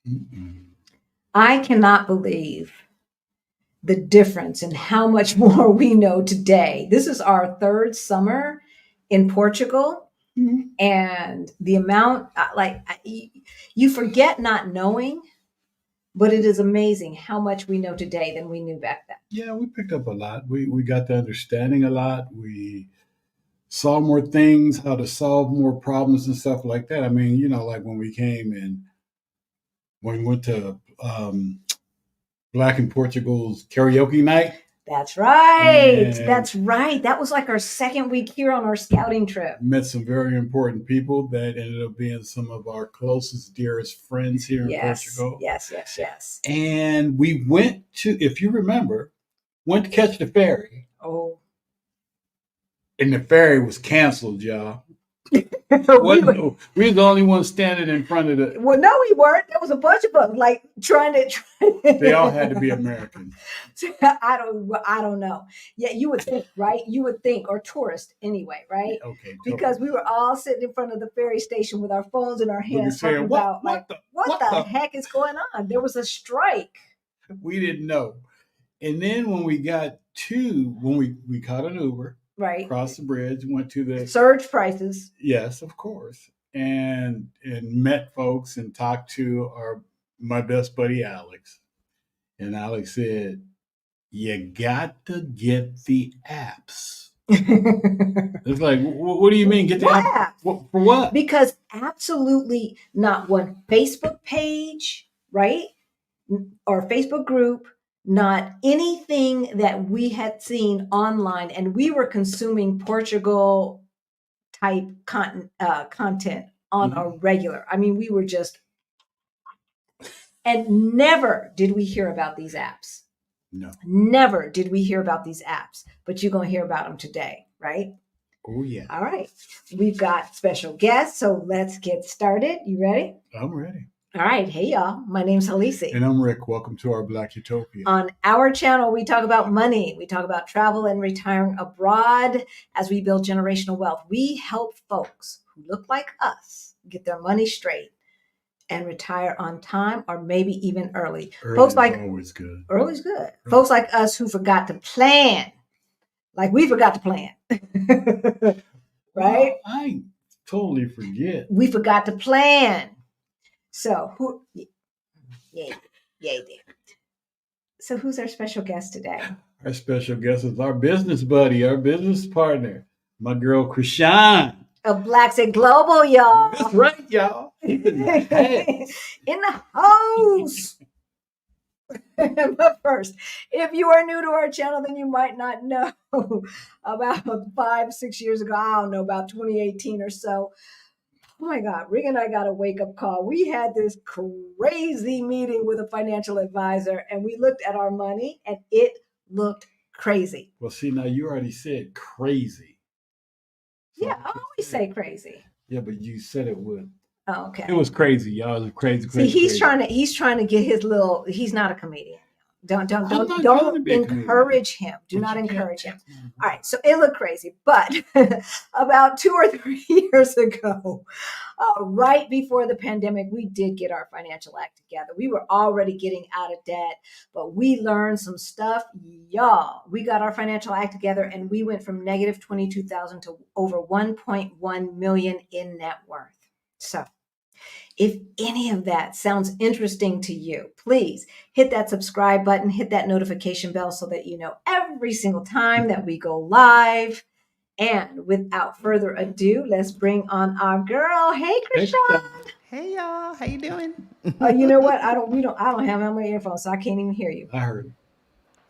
Mm-mm. I cannot believe the difference in how much more we know today. This is our third summer in Portugal, and the amount, you forget not knowing, but it is amazing how much we know today than we knew back then. Yeah, we picked up a lot. We got the understanding a lot. We saw more things, how to solve more problems and stuff like that. I mean, like when we came and when we went to Black in Portugal's karaoke night, That's right. and That's right. That was like our second week here on our scouting trip. met some very important people that ended up being some of our closest, dearest friends here in Yes, Portugal. yes, yes, yes. And we went to, if you remember, went to catch the ferry, Oh, and the ferry was canceled, y'all. we Wasn't were, no, we was the only ones standing in front of the. well, no, we weren't. There was a bunch of us like trying to. They all had to be American. I don't know. Yeah, you would think, right? You would think, or tourist anyway, Yeah, right? okay, Because we were all sitting in front of the ferry station with our phones in our looking hands, talking saying what about like, what the what what the the heck is going on? There was a strike, we didn't know. And then when we got to when we caught an Uber, right? crossed the bridge, went to the. Surge prices. Yes, of course. And met folks and talked to our my best buddy Alex. And Alex said, "You got to get the apps." It's like, what do you mean? Get the What app app? for what? Because absolutely not one Facebook page, right? Or Facebook group, not anything that we had seen online. And we were consuming Portugal type content on a Mhm. regular. I mean, we were just, and never did we hear about these apps. No. Never did we hear about these apps, but you're going to hear about them today, right? Oh yeah, All right. We've got special guests, so let's get started. You ready? I'm ready. All right. Hey, y'all. My name's Halisi. And I'm Rick. Welcome to our Black Utopia. On our channel, we talk about money. We talk about travel and retiring abroad as we build generational wealth. We help folks who look like us get their money straight and retire on time or maybe even early. Early Folks is like always good. early's good. Folks like us who forgot to plan, like we forgot to plan. Right? Well, I totally forget. We forgot to plan. So who? Yeah, yeah, yeah. So who's our special guest today? Our special guest is our business buddy, our business partner, my girl Chrishan. Of Blacks at Global, y'all. That's right, y'all. In the house. But first, if you are new to our channel, then you might not know about 5, 6 years ago, I don't know, about 2018 or so. Oh my God, Rick and I got a wake up call. We had this crazy meeting with a financial advisor and we looked at our money and it looked crazy. Well, see, now you already said crazy. So yeah, I always say crazy. Yeah, but you said it with. Oh, okay. It was crazy, y'all. It was crazy. See, he's crazy. trying to get his little. He's not a comedian. Don't encourage him. Do not encourage him. All right. So it looked crazy, but about 2 or 3 years ago, right before the pandemic, we did get our financial act together. We were already getting out of debt, but we learned some stuff, y'all. We got our financial act together, and we went from negative 22,000 to over 1.1 million in net worth. So if any of that sounds interesting to you, please hit that subscribe button, hit that notification bell so that you know every single time that we go live. And without further ado, let's bring on our girl. Hey, Chrishan. Hey, y'all. How you doing? You know what? I don't have my earphones, so I can't even hear you. I heard.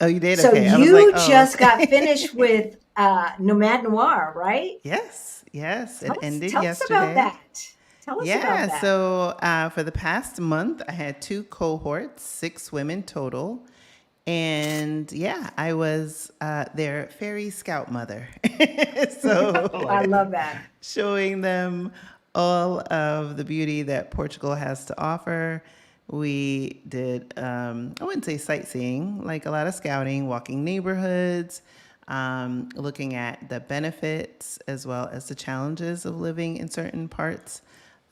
Oh, you did? So okay. you I was like, oh, just okay. got finished with Nomad Noir, right? Yes. It ended tell yesterday. Us about that. Tell us about that. So for the past month, I had 2 cohorts, 6 women total. And yeah, I was their fairy scout mother. So I love that. Showing them all of the beauty that Portugal has to offer. We did, I wouldn't say sightseeing, like a lot of scouting, walking neighborhoods, looking at the benefits as well as the challenges of living in certain parts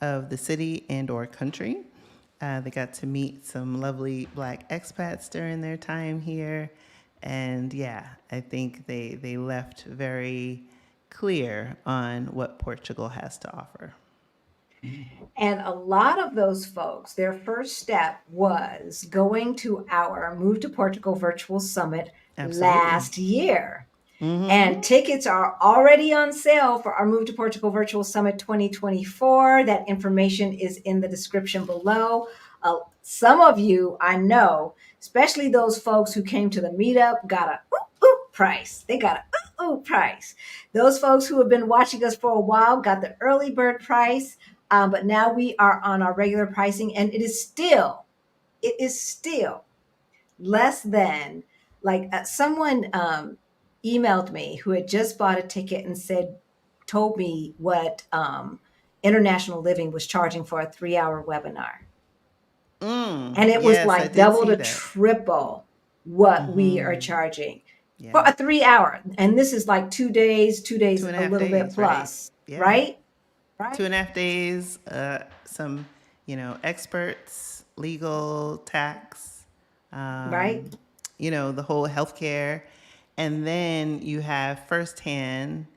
of the city and or country. They got to meet some lovely Black expats during their time here. And yeah, I think they left very clear on what Portugal has to offer. And a lot of those folks, their first step was going to our Move to Portugal virtual summit Absolutely. last year. Mm-hmm. And tickets are already on sale for our Move to Portugal Virtual Summit 2024. That information is in the description below. Some of you, I know, especially those folks who came to the meetup, got a price. They got a price. Those folks who have been watching us for a while got the early bird price. But now we are on our regular pricing, and it is still less than, like, someone emailed me who had just bought a ticket and told me what International Living was charging for a 3-hour webinar. And it was Yes, I like did double see to that. triple what we are charging for a 3-hour. And this is like 2 days, 2 days, a little bit plus, right? Right? 2.5 days, some, experts, legal, tax, Right. The whole healthcare. And then you have firsthand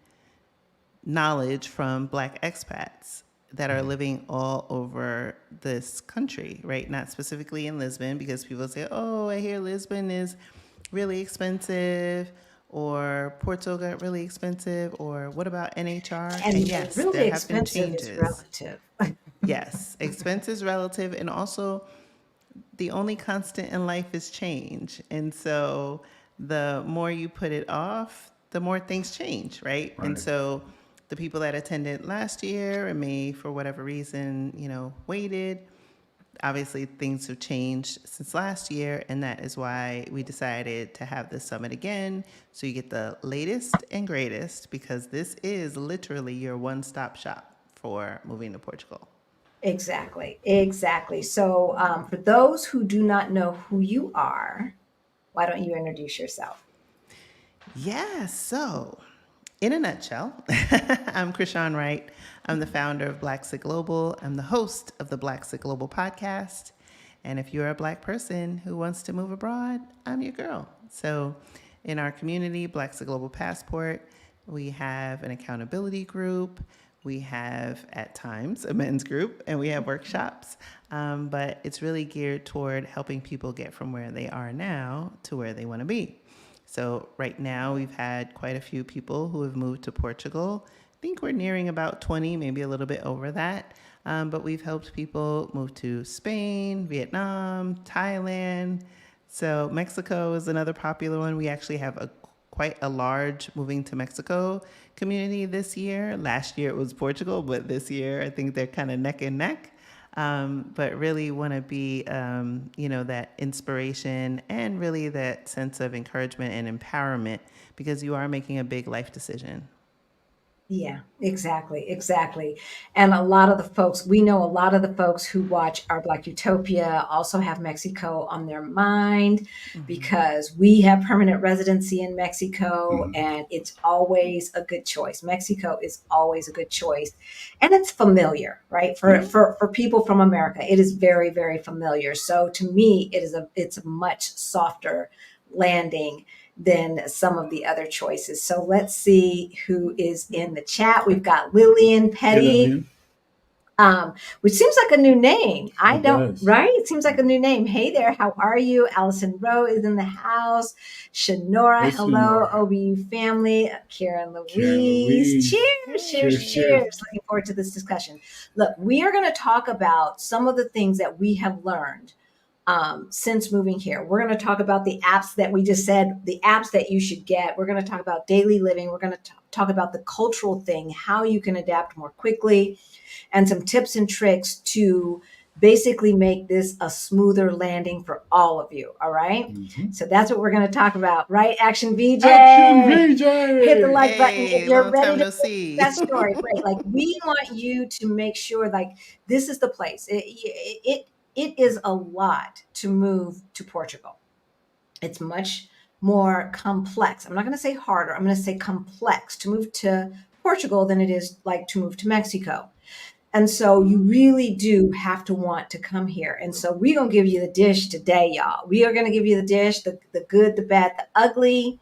knowledge from Black expats that are living all over this country, right? Not specifically in Lisbon, because people say, oh, I hear Lisbon is really expensive, or Porto got really expensive, or what about NHR? And yes, really there have been expensive is changes. relative. Yes, expense is relative, and also the only constant in life is change. And so the more you put it off, the more things change, right? And so the people that attended last year and may, for whatever reason, waited, obviously things have changed since last year, and that is why we decided to have this summit again, so you get the latest and greatest, because this is literally your one-stop shop for moving to Portugal. Exactly. So for those who do not know who you are, why don't you introduce yourself? Yeah, so in a nutshell, I'm Chrishan Wright. I'm the founder of Black Sit Global. I'm the host of the Black Sit Global podcast. And if you're a Black person who wants to move abroad, I'm your girl. So in our community, Black Sit Global Passport, we have an accountability group. We have, at times, a men's group, and we have workshops. But it's really geared toward helping people get from where they are now to where they want to be. So right now we've had quite a few people who have moved to Portugal. I think we're nearing about 20, maybe a little bit over that. But we've helped people move to Spain, Vietnam, Thailand. So Mexico is another popular one. We actually have quite a large moving to Mexico community this year. Last year it was Portugal, but this year I think they're kind of neck and neck. But really want to be, that inspiration and really that sense of encouragement and empowerment, because you are making a big life decision. Yeah, exactly. And a lot of the folks, we know a lot of the folks who watch our Black Utopia also have Mexico on their mind, because we have permanent residency in Mexico, and it's always a good choice. Mexico is always a good choice. And it's familiar, right? For people from America, it is very, very familiar. So to me, it's a much softer landing than some of the other choices. So let's see who is in the chat. We've got Lillian Petty, which seems like a new name. Right? It seems like a new name. Hey there, how are you? Allison Rowe is in the house. Shanora, hello, OBU family. Karen Louise. Cheers. Looking forward to this discussion. Look, we are going to talk about some of the things that we have learned since moving here. We're going to talk about the apps that we just said, the apps that you should get. We're going to talk about daily living. We're going to talk about the cultural thing, how you can adapt more quickly, and some tips and tricks to basically make this a smoother landing for all of you. All right. So that's what we're going to talk about, right? Action VJ. Hit the like button if you're ready to see that story. Right? Like, we want you to make sure, like, this is the place. It is a lot to move to Portugal. It's much more complex. I'm not going to say harder. I'm going to say complex to move to Portugal than it is like to move to Mexico. And so you really do have to want to come here. And so we're going to give you the dish today, y'all. We are going to give you the dish, the good, the bad, the ugly,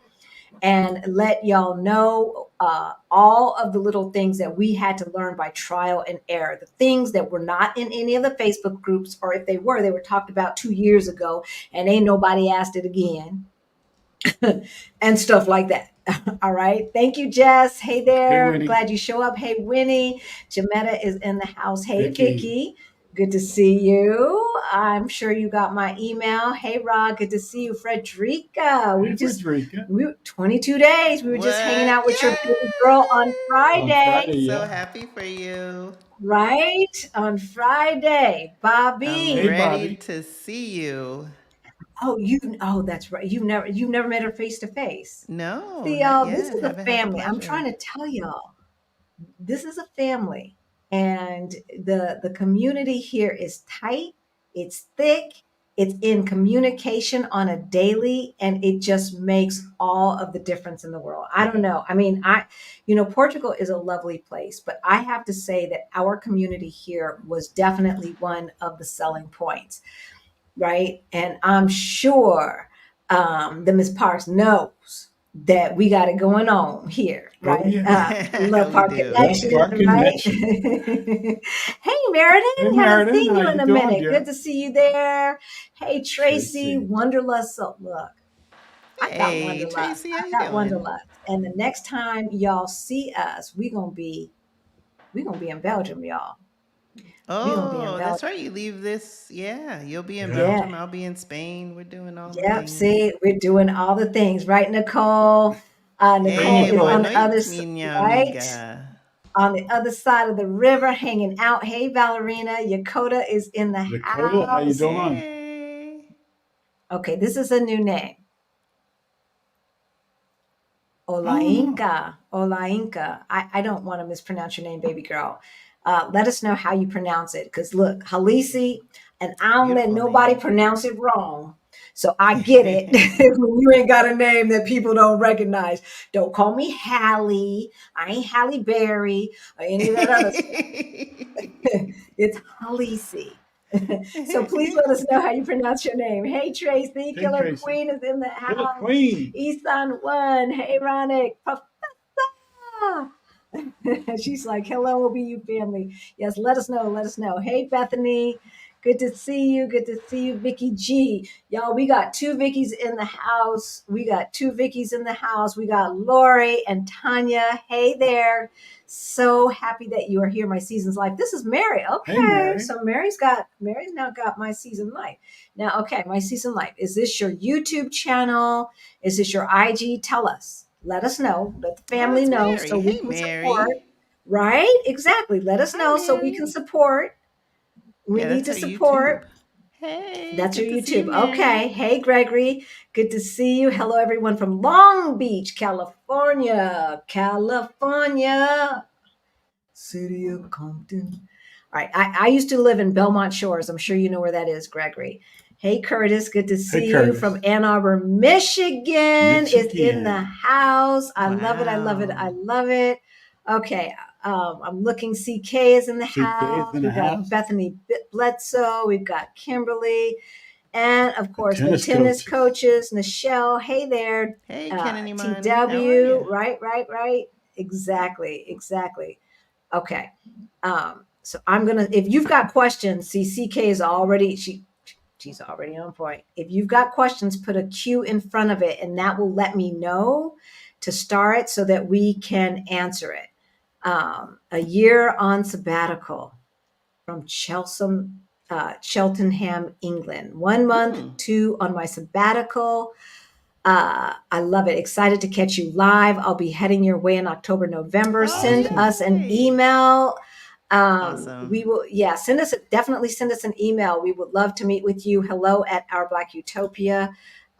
and let y'all know all of the little things that we had to learn by trial and error. The things that were not in any of the Facebook groups, or if they were talked about 2 years ago and ain't nobody asked it again. And stuff like that. All right. Thank you, Jess. Hey there. Winnie. Glad you show up. Hey, Winnie. Jametta is in the house. Hey, Vicky. Vicky. Good to see you. I'm sure you got my email. Hey, Rod. Good to see you. Frederica. We 22 days. We were just hanging out with your baby girl on Friday. Yeah. So happy for you. Right? On Friday. Bobby. I'm ready to see you. Oh, that's right. You've never met her face to face. No, See, not y'all, this yet. is a Haven't had the family. I'm pleasure. trying to tell y'all, this is a family. And the community here is tight, it's thick, it's in communication on a daily, and it just makes all of the difference in the world. I don't know. I mean, Portugal is a lovely place, but I have to say that our community here was definitely one of the selling points. Right. And I'm sure the Miss Parks knows that we got it going on here, right? Oh, yeah. Love Park Connection, Park right? Connection. Hey, Meriden, Hey, haven't Meriden, seen you how in you a doing, minute. dear? Good to see you there. Hey, Tracy, Tracy. Wanderlust. So look, I got Hey, Wanderlust. Tracy, how I you got doing? Wanderlust. And the next time y'all see us, we're gonna be in Belgium, y'all. Oh, that's right. You leave this. Yeah, you'll be in Yeah. Belgium. I'll be in Spain. We're doing all the Yep. things. See, we're doing all the things, right, Nicole? Nicole Hey, is boa on the other noite, side, minha right? amiga. On the other side of the river, hanging out. Hey, Valerina, Yakota is in the Dakota, how you house. doing? Hey. Okay, this is a new name. Olainka. Olainka. I don't want to mispronounce your name, baby girl. Let us know how you pronounce it. Because look, Halisi, and I don't let Beautiful nobody name. pronounce it wrong. So I get it. When you ain't got a name that people don't recognize. Don't call me Hallie. I ain't Halle Berry or any of that other stuff. It's Halisi. So please let us know how you pronounce your name. Hey, Tracy, Hey, Killer Tracy. Queen is in the Killer house. Queen. Easton One. Hey, Ronick. Professor. She's like, hello, OBU family. Yes, let us know. Let us know. Hey, Bethany. Good to see you. Good to see you, Vicky G. Y'all, we got two Vickies in the house. We got two Vickies in the house. We got Lori and Tanya. Hey there. So happy that you are here, my season's life. This is Mary. Okay. Hey, Mary. So Mary's now got my season life. Now, okay, my season life. Is this your YouTube channel? Is this your IG? Tell us. Let us know. Let the family know Mary. so we Hey, can Mary. support. Right? Exactly. Let us know so we can support. We Yeah, need that's to her support. YouTube. Hey, That's your good to see you, YouTube. Mary. Okay. Hey, Gregory. Good to see you. Hello, everyone from Long Beach, California. California. City of Compton. All right. I used to live in Belmont Shores. I'm sure you know where that is, Gregory. Hey, Curtis. Good to see you Curtis. from Ann Arbor, Michigan. Is in the house. I love it. I love it. I love it. Okay. I'm looking. CK is in the house. We've got Bethany Bledsoe. We've got Kimberly. And of course, the tennis coaches. Nichelle. Hey there. Hey, Kennedy Man. TW. Right. Exactly. Okay. So I'm gonna. If you've got questions, see, CK is already she's already on point. If you've got questions, put a Q in front of it, and that will let me know to start so that we can answer it. A year on sabbatical from Cheltenham, England. 1 month, 2 on my sabbatical. I love it. Excited to catch you live. I'll be heading your way in October, November. Send us an email. Awesome. We will, definitely send us an email. We would love to meet with you. Hello at Our Black Utopia.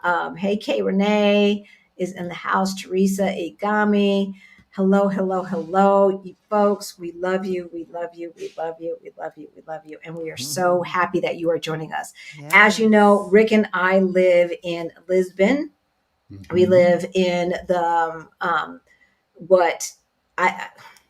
Hey, Kay Renee is in the house. Teresa Igami. Hello, you folks. We love you. And we are so happy that you are joining us. Yes. As you know, Rick and I live in Lisbon. Mm-hmm. We live in the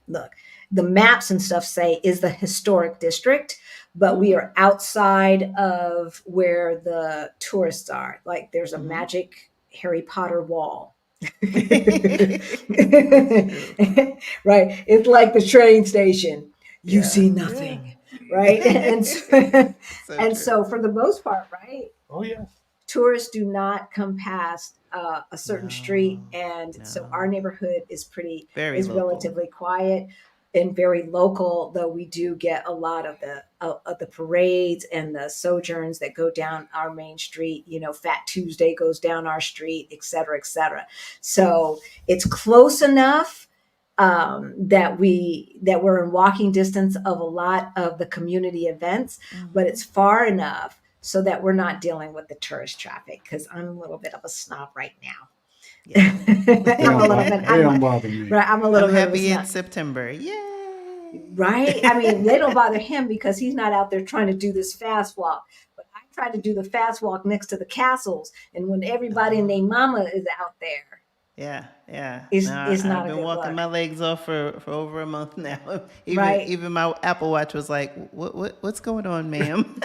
look. the maps and stuff say is the historic district, but we are outside of where the tourists are. Like there's a magic Harry Potter wall. Right? It's like the train station. You see nothing, right? And so, so for the most part, right? Oh yeah. Tourists do not come past a certain street, and so our neighborhood is relatively quiet and very local. Though we do get a lot of the parades and the sojourns that go down our main street. You know, Fat Tuesday goes down our street, et cetera, et cetera. So it's close enough that we're in walking distance of a lot of the community events, but it's far enough so that we're not dealing with the tourist traffic, because I'm a little bit of a snob right now. Yeah. don't bother me. Right, I'm happy it's September. Yay! Right? I mean, they don't bother him because he's not out there trying to do this fast walk. But I try to do the fast walk next to the castles, and when everybody and their mama is out there. Yeah. It's I've not been walking my legs off for over a month now. Even my Apple Watch was like, what's going on, ma'am?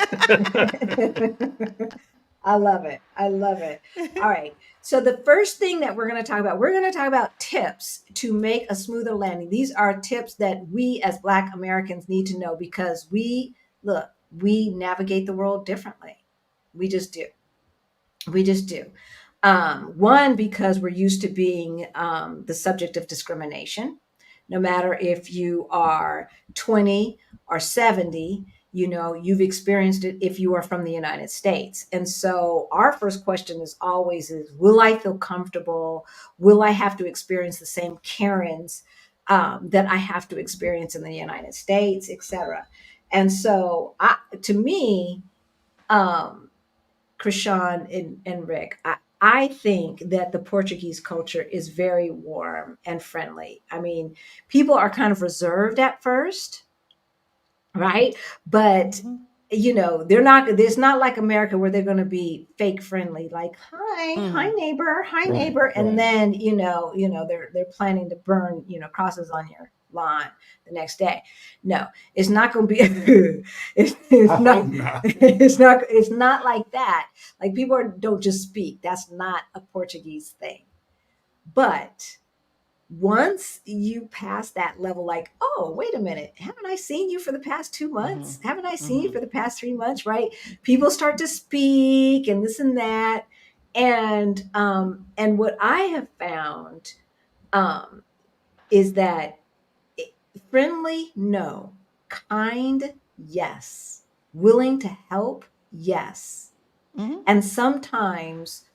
I love it. All right. So the first thing that we're going to talk about tips to make a smoother landing. These are tips that we as Black Americans need to know, because we navigate the world differently. We just do. One, because we're used to being the subject of discrimination, no matter if you are 20 or 70, you've experienced it if you are from the United States. And so our first question is always will I feel comfortable? Will I have to experience the same Karens that I have to experience in the United States, et cetera? And so to me, Chrishan and Rick, I think that the Portuguese culture is very warm and friendly. I mean, people are kind of reserved at first, right? But they're not. It's not like America where they're going to be fake friendly, like hi neighbor, and then they're planning to burn crosses on your lawn the next day. No, it's not going to be. It's not like that. Like people don't just speak. That's not a Portuguese thing. But once you pass that level, like, oh, wait a minute, haven't I seen you for the past 2 months? Haven't I seen you for the past 3 months? Right? People start to speak and this and that. And what I have found is that friendly, no. Kind, yes. Willing to help, yes. And sometimes,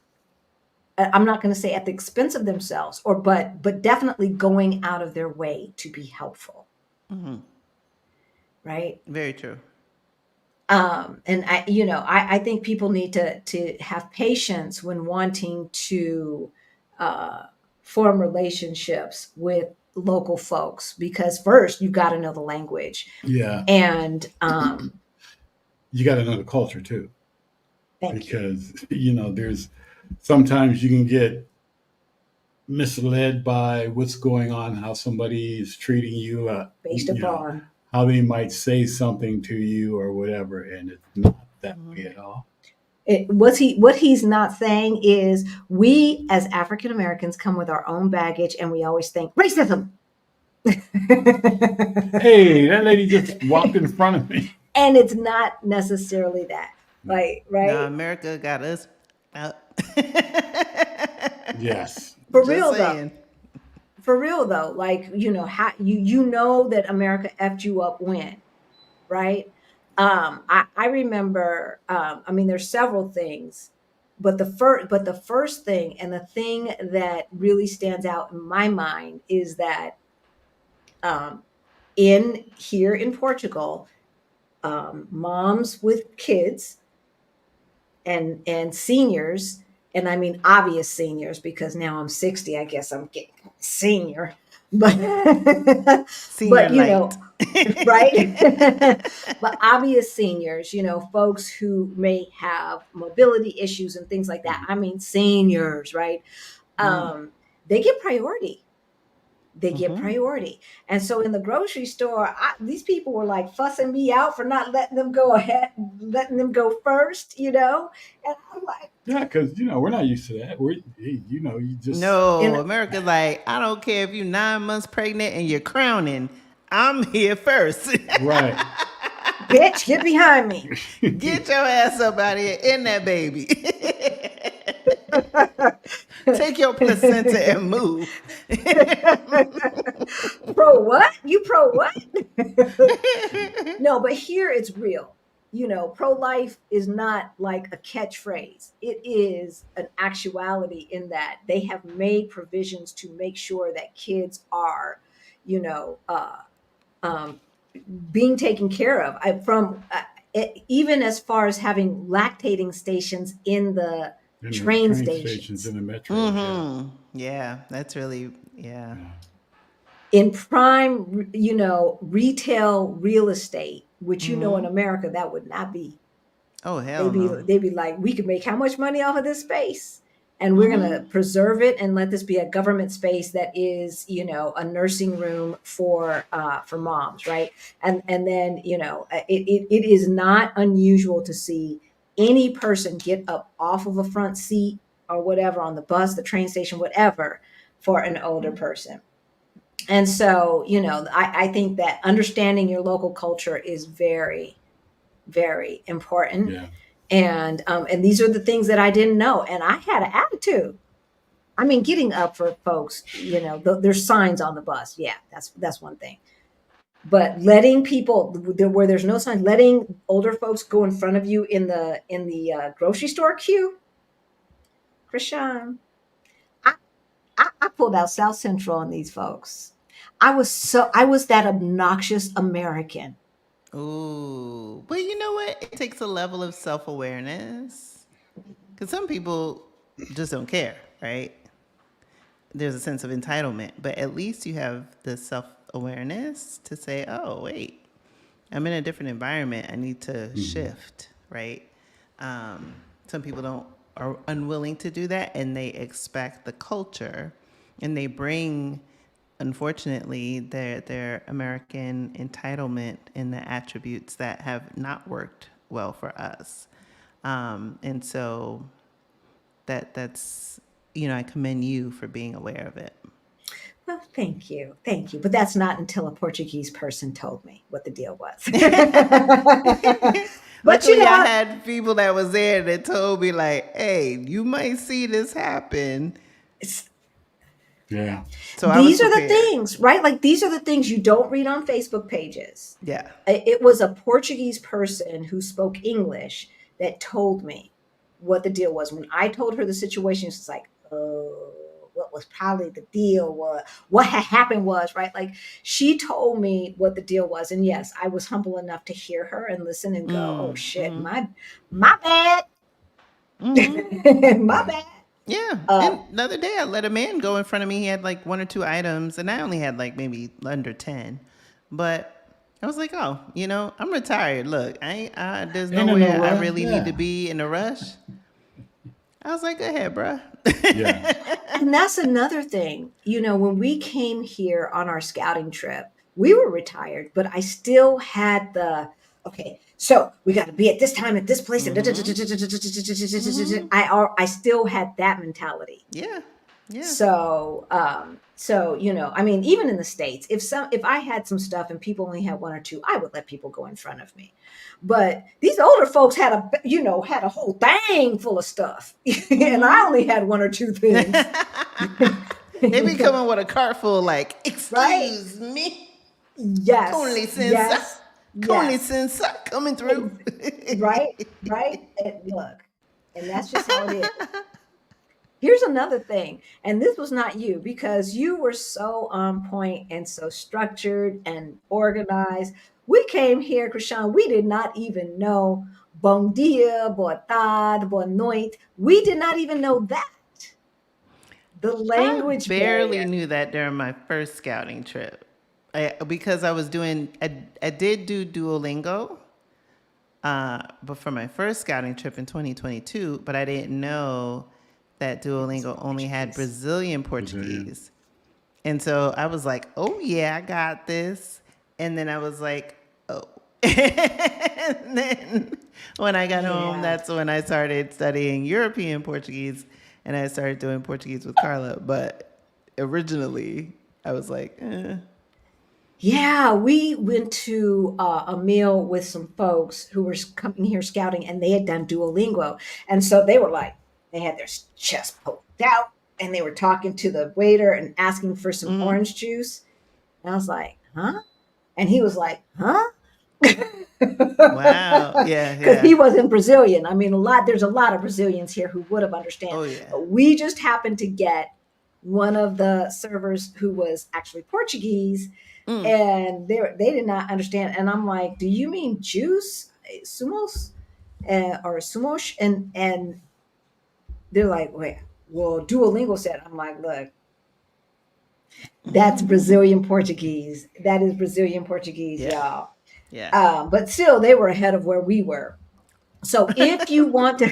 I'm not going to say at the expense of themselves, but definitely going out of their way to be helpful. Right? Very true. And I think people need to have patience when wanting to form relationships with local folks, because first you've got to know the language. Yeah. And you got to know the culture too. Because there's sometimes you can get misled by what's going on, how somebody is treating you, based upon how they might say something to you or whatever, and it's not that way at all. What he's not saying is we as African Americans come with our own baggage, and we always think racism. Hey, that lady just walked in front of me. And it's not necessarily that. Like, right? No, America got us out. Yes. For real though, like, how you know that America effed you up when, right? I remember, there's several things, but the first thing, and the thing that really stands out in my mind, is that here in Portugal, moms with kids and seniors, and I mean obvious seniors, because now I'm 60, I guess I'm getting senior, but senior but right? But obvious seniors, folks who may have mobility issues and things like that. I mean seniors, right? They get priority. they get priority. And so in the grocery store, these people were like fussing me out for not letting them go ahead, letting them go first, And I'm like, Yeah, because we're not used to that. You just No, and America's like, I don't care if you're 9 months pregnant and you're crowning. I'm here first. right. bitch, get behind me. Get your ass up out here in that baby. Take your placenta and move. Pro what? You pro what? No, but here it's real. Pro-life is not like a catchphrase. It is an actuality in that they have made provisions to make sure that kids are, you know, um, being taken care of. Even as far as having lactating stations in the in the train train stations stations. in the metros. Yeah, that's really, yeah. Yeah. In prime, retail real estate, which in America that would not be. Oh, hell no. They'd be like, we could make how much money off of this space, and we're gonna preserve it and let this be a government space that is, a nursing room for moms, right? And then it is not unusual to see any person get up off of a front seat or whatever on the bus, the train station, whatever, for an older person. And so, I think that understanding your local culture is very, very important. Yeah. And these are the things that I didn't know. And I had an attitude. I mean, getting up for folks, there's signs on the bus. Yeah, that's one thing. But letting people where there's no signs, letting older folks go in front of you in the grocery store queue, Chrishan, I pulled out South Central on these folks. I was that obnoxious American. Ooh. But you know what? It takes a level of self-awareness. Because some people just don't care, right? There's a sense of entitlement. But at least you have the self-awareness to say, oh, wait, I'm in a different environment. I need to shift, right? Some people are unwilling to do that, and they expect the culture, and they bring, unfortunately, their American entitlement and the attributes that have not worked well for us. And so that's I commend you for being aware of it. Well, thank you. But that's not until a Portuguese person told me what the deal was. But Luckily, I had people that was there that told me like, "Hey, you might see this happen." Yeah. So these are the things, right? Like these are the things you don't read on Facebook pages. Yeah. It was a Portuguese person who spoke English that told me what the deal was. When I told her the situation, she's like, "Oh, what was probably the deal was what had happened was," right? Like she told me what the deal was. And yes, I was humble enough to hear her and listen and go, "Oh shit, my bad." My bad. Yeah. And the other day I let a man go in front of me. He had like 1 or 2 items and I only had like maybe under 10. But I was like, oh, I'm retired. Look, there's nowhere I really need to be in a rush. I was like, go ahead, bruh. Yeah. And that's another thing. When we came here on our scouting trip, we were retired, but I still had okay, so we got to be at this time at this place. I still had that mentality. Yeah. Yeah. So, I mean, even in the States, if I had some stuff and people only had 1 or 2, I would let people go in front of me. But these older folks had a whole thing full of stuff, and I only had 1 or 2 things. They be coming with a cart full, like, excuse me. Yes. Con license coming through. Right. And look, and that's just how it is. Here's another thing, and this was not you because you were so on point and so structured and organized. We came here, Chrishan, we did not even know bon dia, boa tarde, boa noite. We did not even know that. The language I barely barrier. knew that during my first scouting trip. Because I did do Duolingo, but for my first scouting trip in 2022, but I didn't know that Duolingo only had Brazilian Portuguese. And so I was like, oh, yeah, I got this. And then I was like, oh. And then when I got home, Yeah. that's when I started studying European Portuguese and I started doing Portuguese with Carla. But originally, I was like, Yeah, we went to a meal with some folks who were coming here scouting, and they had done Duolingo, and so they were like, they had their chest poked out, and they were talking to the waiter and asking for some orange juice, and I was like, huh? And he was like, huh? wow. Yeah, Because yeah. he wasn't Brazilian. I mean, there's a lot of Brazilians here who would have understand, Oh, yeah. but we just happened to get one of the servers who was actually Portuguese, and they did not understand. And I'm like, "Do you mean juice, sumos, or sumos?" And they're like, "Wait, well, Duolingo said." I'm like, "Look, that's Brazilian Portuguese. That is Brazilian Portuguese, Yeah. y'all." Yeah. But still, they were ahead of where we were. So if you want to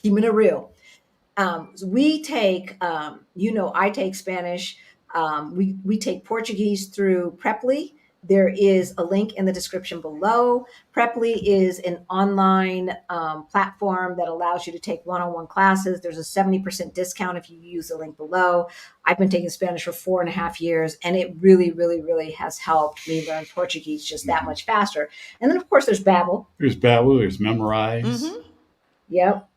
keeping it real, we take, I take Spanish. We take Portuguese through Preply. There is a link in the description below. Preply is an online platform that allows you to take one-on-one classes. There's a 70% discount if you use the link below. I've been taking Spanish for 4.5 years, and it really, really, really has helped me learn Portuguese just that much faster. And then, of course, there's Babbel. There's Babbel, there's Memorize. Yep.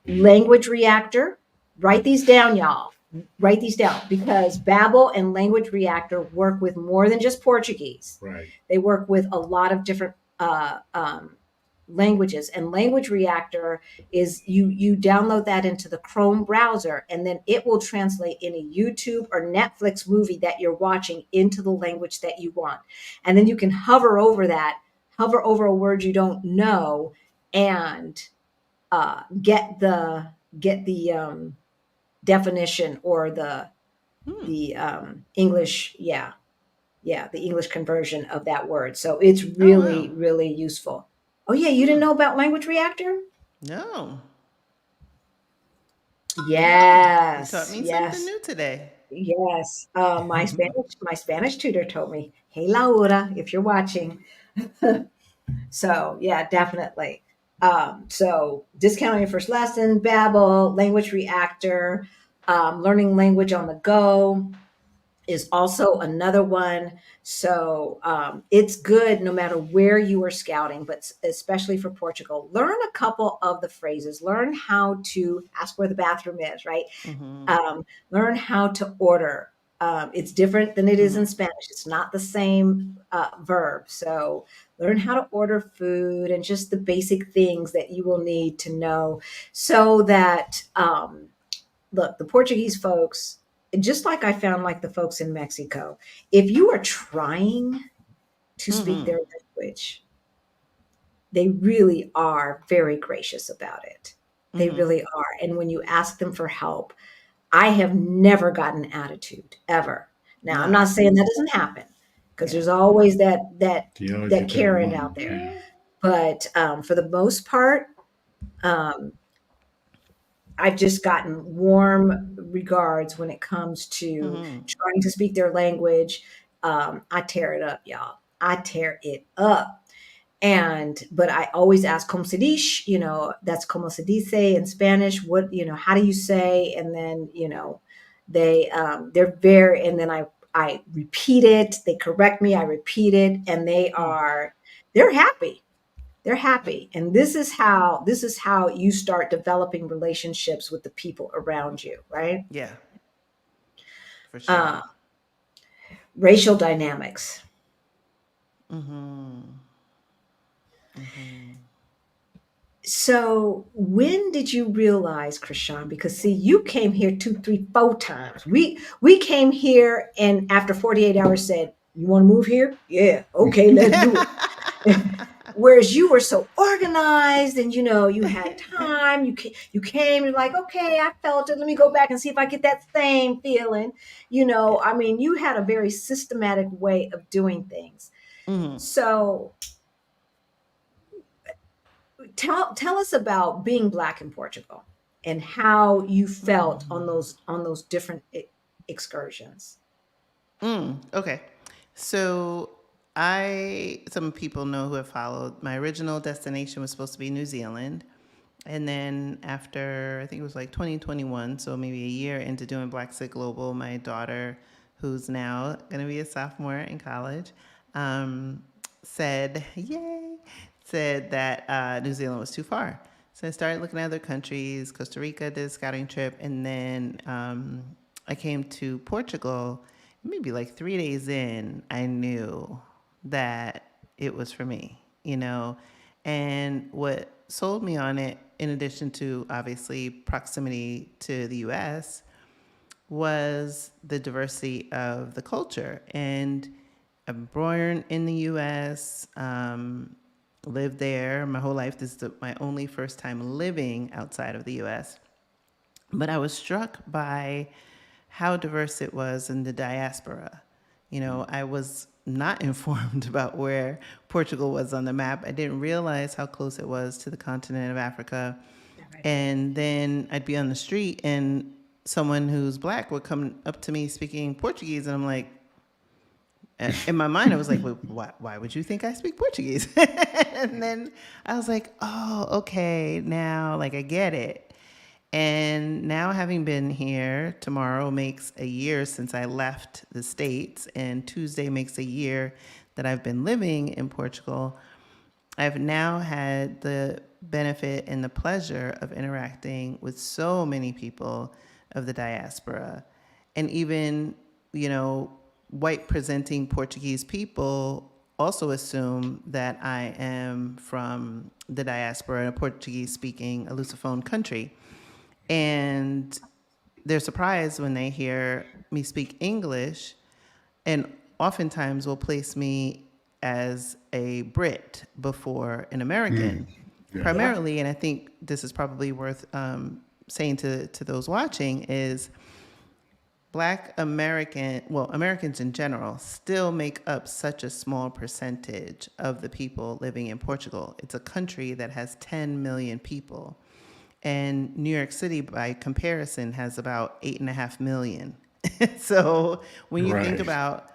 Language Reactor. Write these down, y'all. Write these down, because Babbel and Language Reactor work with more than just Portuguese. Right. They work with a lot of different languages. And Language Reactor is you download that into the Chrome browser, and then it will translate any YouTube or Netflix movie that you're watching into the language that you want. And then you can hover over a word you don't know, and get the definition or the English, the English conversion of that word. So it's Oh, really, wow. really useful. Oh yeah, you didn't know about Language Reactor? No. No. You taught Yes, me something yes, new today. yes. My Spanish tutor told me, "Hey Laura, if you're watching." So yeah, definitely. So discounting your first lesson, Babbel, Language Reactor, learning language on the go is also another one. So it's good no matter where you are scouting, but especially for Portugal. Learn a couple of the phrases. Learn how to ask where the bathroom is, right? Learn how to order. It's different than it is in Spanish. It's not the same verb. So learn how to order food and just the basic things that you will need to know, so that, look, the Portuguese folks, just like I found like the folks in Mexico, if you are trying to speak their language, they really are very gracious about it. They really are. And when you ask them for help, I have never gotten an attitude ever. Now, I'm No. not saying that doesn't happen, because Yeah. there's always that You always that get that Karen one. out there. Yeah. But for the most part, um, I've just gotten warm regards when it comes to trying to speak their language. I tear it up, y'all. I tear it up. But I always ask como se dice, that's como se dice in Spanish. What, how do you say? And then, they're very, and then I repeat it. They correct me. I repeat it, and they're happy. They're happy. And this is how you start developing relationships with the people around you, right? Yeah. For sure. Uh, Racial dynamics. So when did you realize, Krishan? Because see, you came here 2, 3, 4 times. We came here, and after 48 hours said, "You want to move here? Yeah, okay, let's do it." Whereas you were so organized, and you had time. You came, you're like, okay, I felt it. Let me go back and see if I get that same feeling. Yeah. I mean, you had a very systematic way of doing things. So tell us about being Black in Portugal and how you felt on those different excursions? Okay. So some people know who have followed. My original destination was supposed to be New Zealand. And then after, I think it was like 2021, so maybe a year into doing Black Sit Global, my daughter, who's now going to be a sophomore in college, said, yay, said that New Zealand was too far. So I started looking at other countries. Costa Rica did a scouting trip. And then I came to Portugal. Maybe like 3 days in, I knew that it was for me, And what sold me on it, in addition to obviously proximity to the US, was the diversity of the culture. And I'm born in the US, lived there my whole life. This is my only first time living outside of the US. But I was struck by how diverse it was in the diaspora. I was not informed about where Portugal was on the map. I didn't realize how close it was to the continent of Africa. Right. And then I'd be on the street and someone who's Black would come up to me speaking Portuguese. And I'm like, in my mind, I was like, well, why would you think I speak Portuguese? And then I was like, oh, okay, now like I get it. And now, having been here, tomorrow makes a year since I left the States, and Tuesday makes a year that I've been living in Portugal. I've now had the benefit and the pleasure of interacting with so many people of the diaspora. And even, white presenting Portuguese people also assume that I am from the diaspora, a Portuguese speaking, a Lusophone country. And they're surprised when they hear me speak English, and oftentimes will place me as a Brit before an American, primarily. And I think this is probably worth saying to those watching is Americans in general still make up such a small percentage of the people living in Portugal. It's a country that has 10 million people. And New York City, by comparison, has about 8.5 million. So when you think about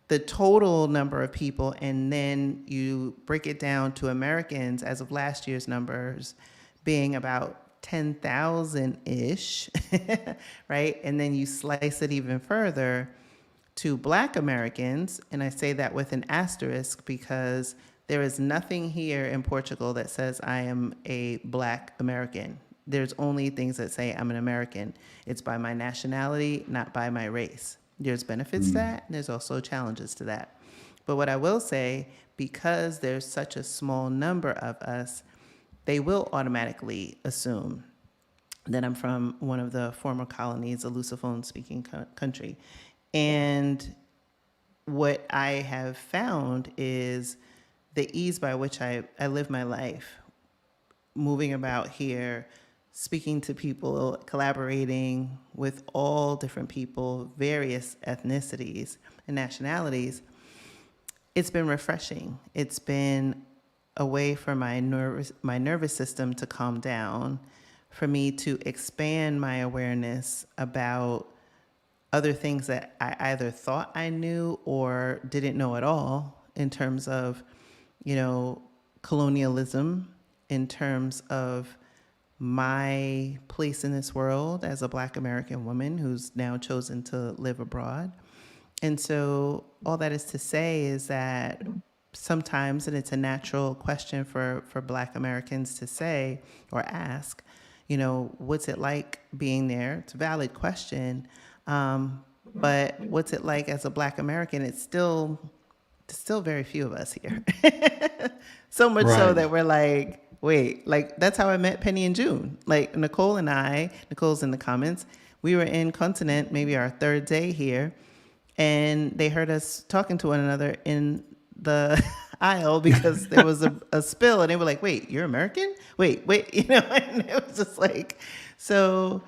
the total number of people, and then you break it down to Americans, as of last year's numbers, being about 10,000-ish, right? And then you slice it even further to Black Americans, and I say that with an asterisk because there is nothing here in Portugal that says I am a Black American. There's only things that say I'm an American. It's by my nationality, not by my race. There's benefits to that, and there's also challenges to that. But what I will say, because there's such a small number of us, they will automatically assume that I'm from one of the former colonies, a Lusophone-speaking country. And what I have found is the ease by which I live my life, moving about here, speaking to people, collaborating with all different people, various ethnicities and nationalities. It's been refreshing. It's been a way for my nervous system to calm down, for me to expand my awareness about other things that I either thought I knew or didn't know at all, in terms of, colonialism, in terms of my place in this world as a Black American woman who's now chosen to live abroad. And so all that is to say is that sometimes, and it's a natural question for Black Americans to say or ask, what's it like being there? It's a valid question. But what's it like as a Black American? It's still very few of us here. So much so that we're like, wait, like that's how I met Penny and June. Like Nicole's in the comments, we were in Continent, maybe our third day here, and they heard us talking to one another in the aisle because there was a spill, and they were like, wait, you're American? Wait, and it was just like, so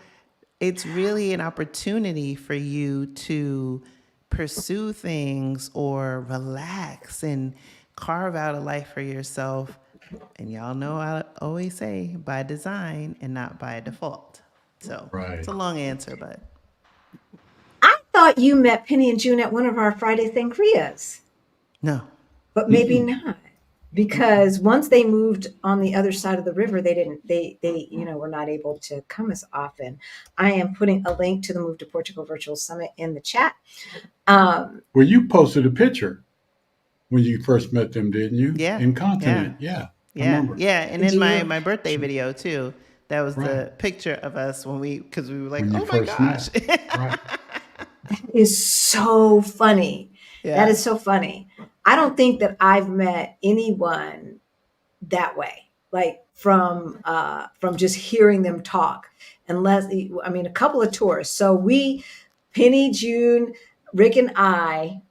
it's really an opportunity for you to pursue things or relax and carve out a life for yourself. And y'all know I always say by design and not by default. So It's a long answer, but I thought you met Penny and June at one of our Friday Sangrias, No. but maybe not. Because once they moved on the other side of the river, they were not able to come as often. I am putting a link to the Move to Portugal Virtual Summit in the chat. Well, you posted a picture when you first met them, didn't you? Yeah. Incontinent. Yeah. I remember. Yeah. And Did in you? my birthday video too, that was Right. the picture of us because we were like, When you oh my first gosh. met. Right. That is so funny. Yeah. That is so funny. I don't think that I've met anyone that way, like from just hearing them talk. Unless, I mean, a couple of tourists. So Penny, June, Rick, and I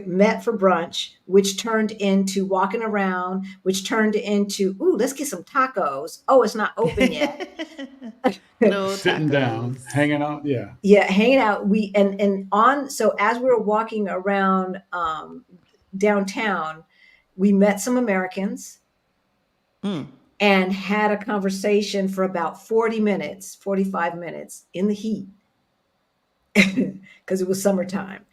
met for brunch, which turned into walking around, which turned into, ooh, let's get some tacos. Oh, it's not open yet. No Sitting down, tacos. hanging out. Yeah. Yeah, hanging out. So as we were walking around downtown, we met some Americans Mm. and had a conversation for about 40 minutes, 45 minutes in the heat because it was summertime.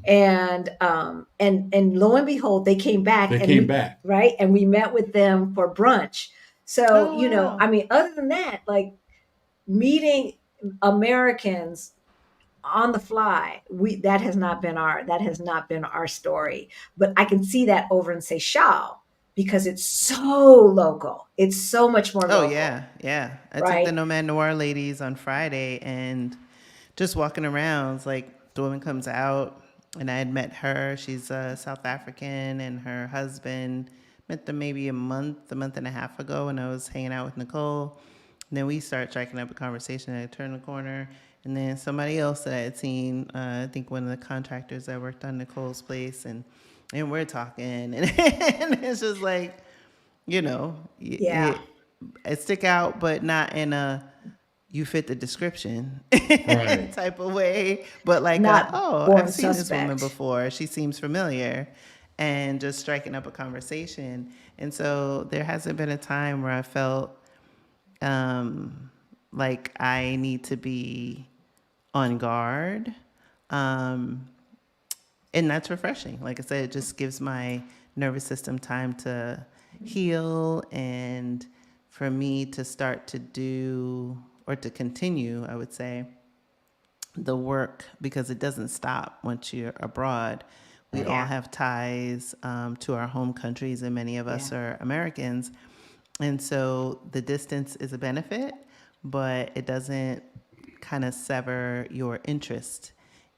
And lo and behold, they came back. They came back. Right. And we met with them for brunch. So, Oh, wow. I mean, other than that, like meeting Americans on the fly, that has not been our story. But I can see that over in Seychelles because it's so local. It's so much more Oh, local. yeah. I took Right. the Nomad Noir ladies on Friday, and just walking around, it's like the woman comes out, and I had met her. She's South African, and her husband. Met them maybe a month and a half ago, and I was hanging out with Nicole. And then we start striking up a conversation. I turned the corner, and then somebody else that I had seen, I think one of the contractors that worked on Nicole's place, and we're talking, and, and it's just like, Yeah. it stick out, but not in a you fit the description Right. type of way, but like, Not born I've seen this woman suspect. before. She seems familiar, and just striking up a conversation. And so there hasn't been a time where I felt like I need to be on guard. And that's refreshing. Like I said, it just gives my nervous system time to heal, and for me to start to do, or to continue, I would say, the work, because it doesn't stop once you're abroad. We all have ties to our home countries, and many of us are Americans. And so the distance is a benefit, but it doesn't kind of sever your interest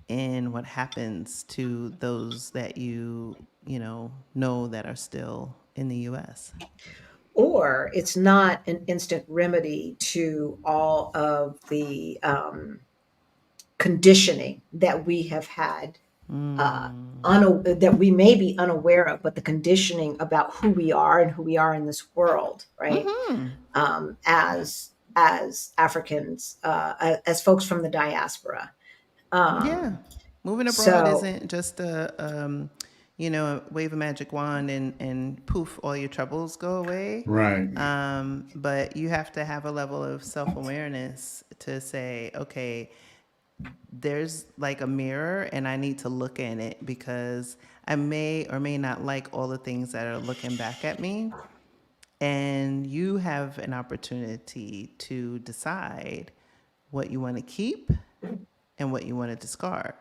in what happens to those that you know that are still in the U.S. Or it's not an instant remedy to all of the conditioning that we have had, that we may be unaware of, but the conditioning about who we are and who we are in this world, right? As Africans, as folks from the diaspora. Moving abroad isn't just a wave a magic wand and poof, all your troubles go away. Right. But you have to have a level of self-awareness to say, okay, there's like a mirror, and I need to look in it, because I may or may not like all the things that are looking back at me. And you have an opportunity to decide what you want to keep and what you want to discard.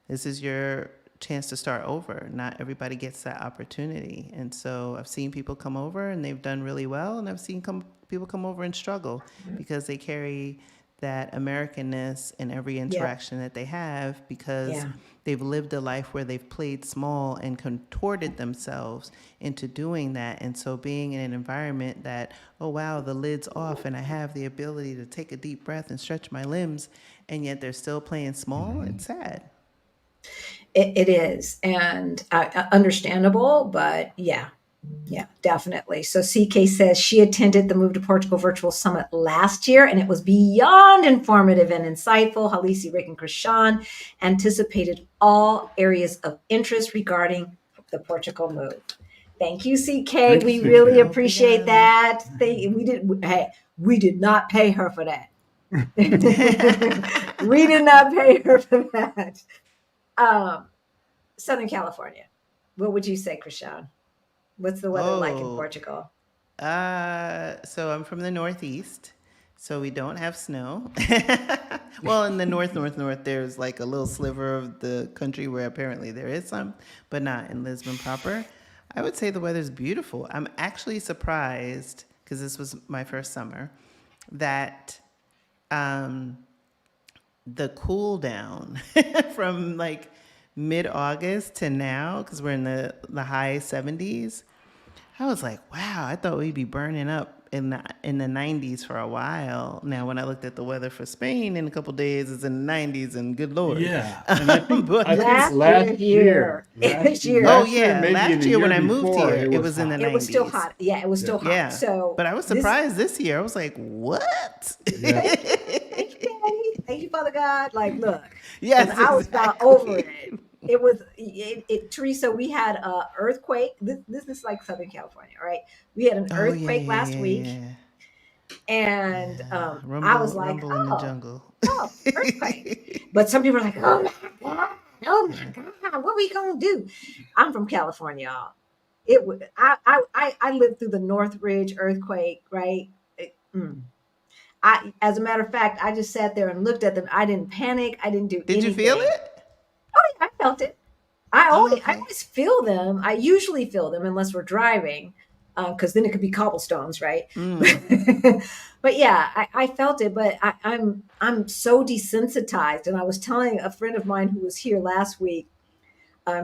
This is your chance to start over. Not everybody gets that opportunity. And so I've seen people come over and they've done really well, and I've seen people come over and struggle because they carry that Americanness in every interaction that they have, because they've lived a life where they've played small and contorted themselves into doing that. And so being in an environment that, oh wow, the lid's off and I have the ability to take a deep breath and stretch my limbs, and yet they're still playing small, it's sad. It is, and understandable, but yeah, definitely. So CK says she attended the Move to Portugal Virtual Summit last year, and it was beyond informative and insightful. Halisi, Rick, and Chrishan anticipated all areas of interest regarding the Portugal move. Thank you, CK. We really appreciate that. We did not pay her for that. We did not pay her for that. Southern California. What would you say, Krishan? What's the weather like in Oh, Portugal? so I'm from the Northeast, so we don't have snow. Well, in the north, there's like a little sliver of the country where apparently there is some, but not in Lisbon proper. I would say the weather's beautiful. I'm actually surprised because this was my first summer that um, the cool down from like mid-August to now, because we're in the high 70s. I was like, wow, I thought we'd be burning up in the 90s for a while. Now, when I looked at the weather for Spain in a couple days, it's in the 90s, and good lord. Yeah, and I But think Last year last here, year, this year, oh last year, yeah, maybe in last the year when year I moved before, here, it it was was in the hot. it was still 90s. hot. Yeah, it was Yeah, still hot. Yeah, So but I was this, surprised this year. I was like, what? yeah, thank you, Daddy. Thank you, Father God. Like, look, because Yes, I was about over exactly. it. It was Teresa. We had a earthquake. This is like Southern California, right? We had an Oh yeah, earthquake yeah, last yeah, week, yeah. and Yeah, I was rumble, like, rumble in the oh, jungle. oh, earthquake. But some people are like, oh my god, oh my god, what are we gonna do? I'm from California, y'all. It would. I lived through the Northridge earthquake, right? As a matter of fact, I just sat there and looked at them. I didn't panic. I didn't do Did you feel anything. it? Oh yeah, I felt it. Oh, I okay. always feel them. I usually feel them unless we're driving, because then it could be cobblestones, right? Mm. But yeah, I felt it. But I'm so desensitized. And I was telling a friend of mine who was here last week.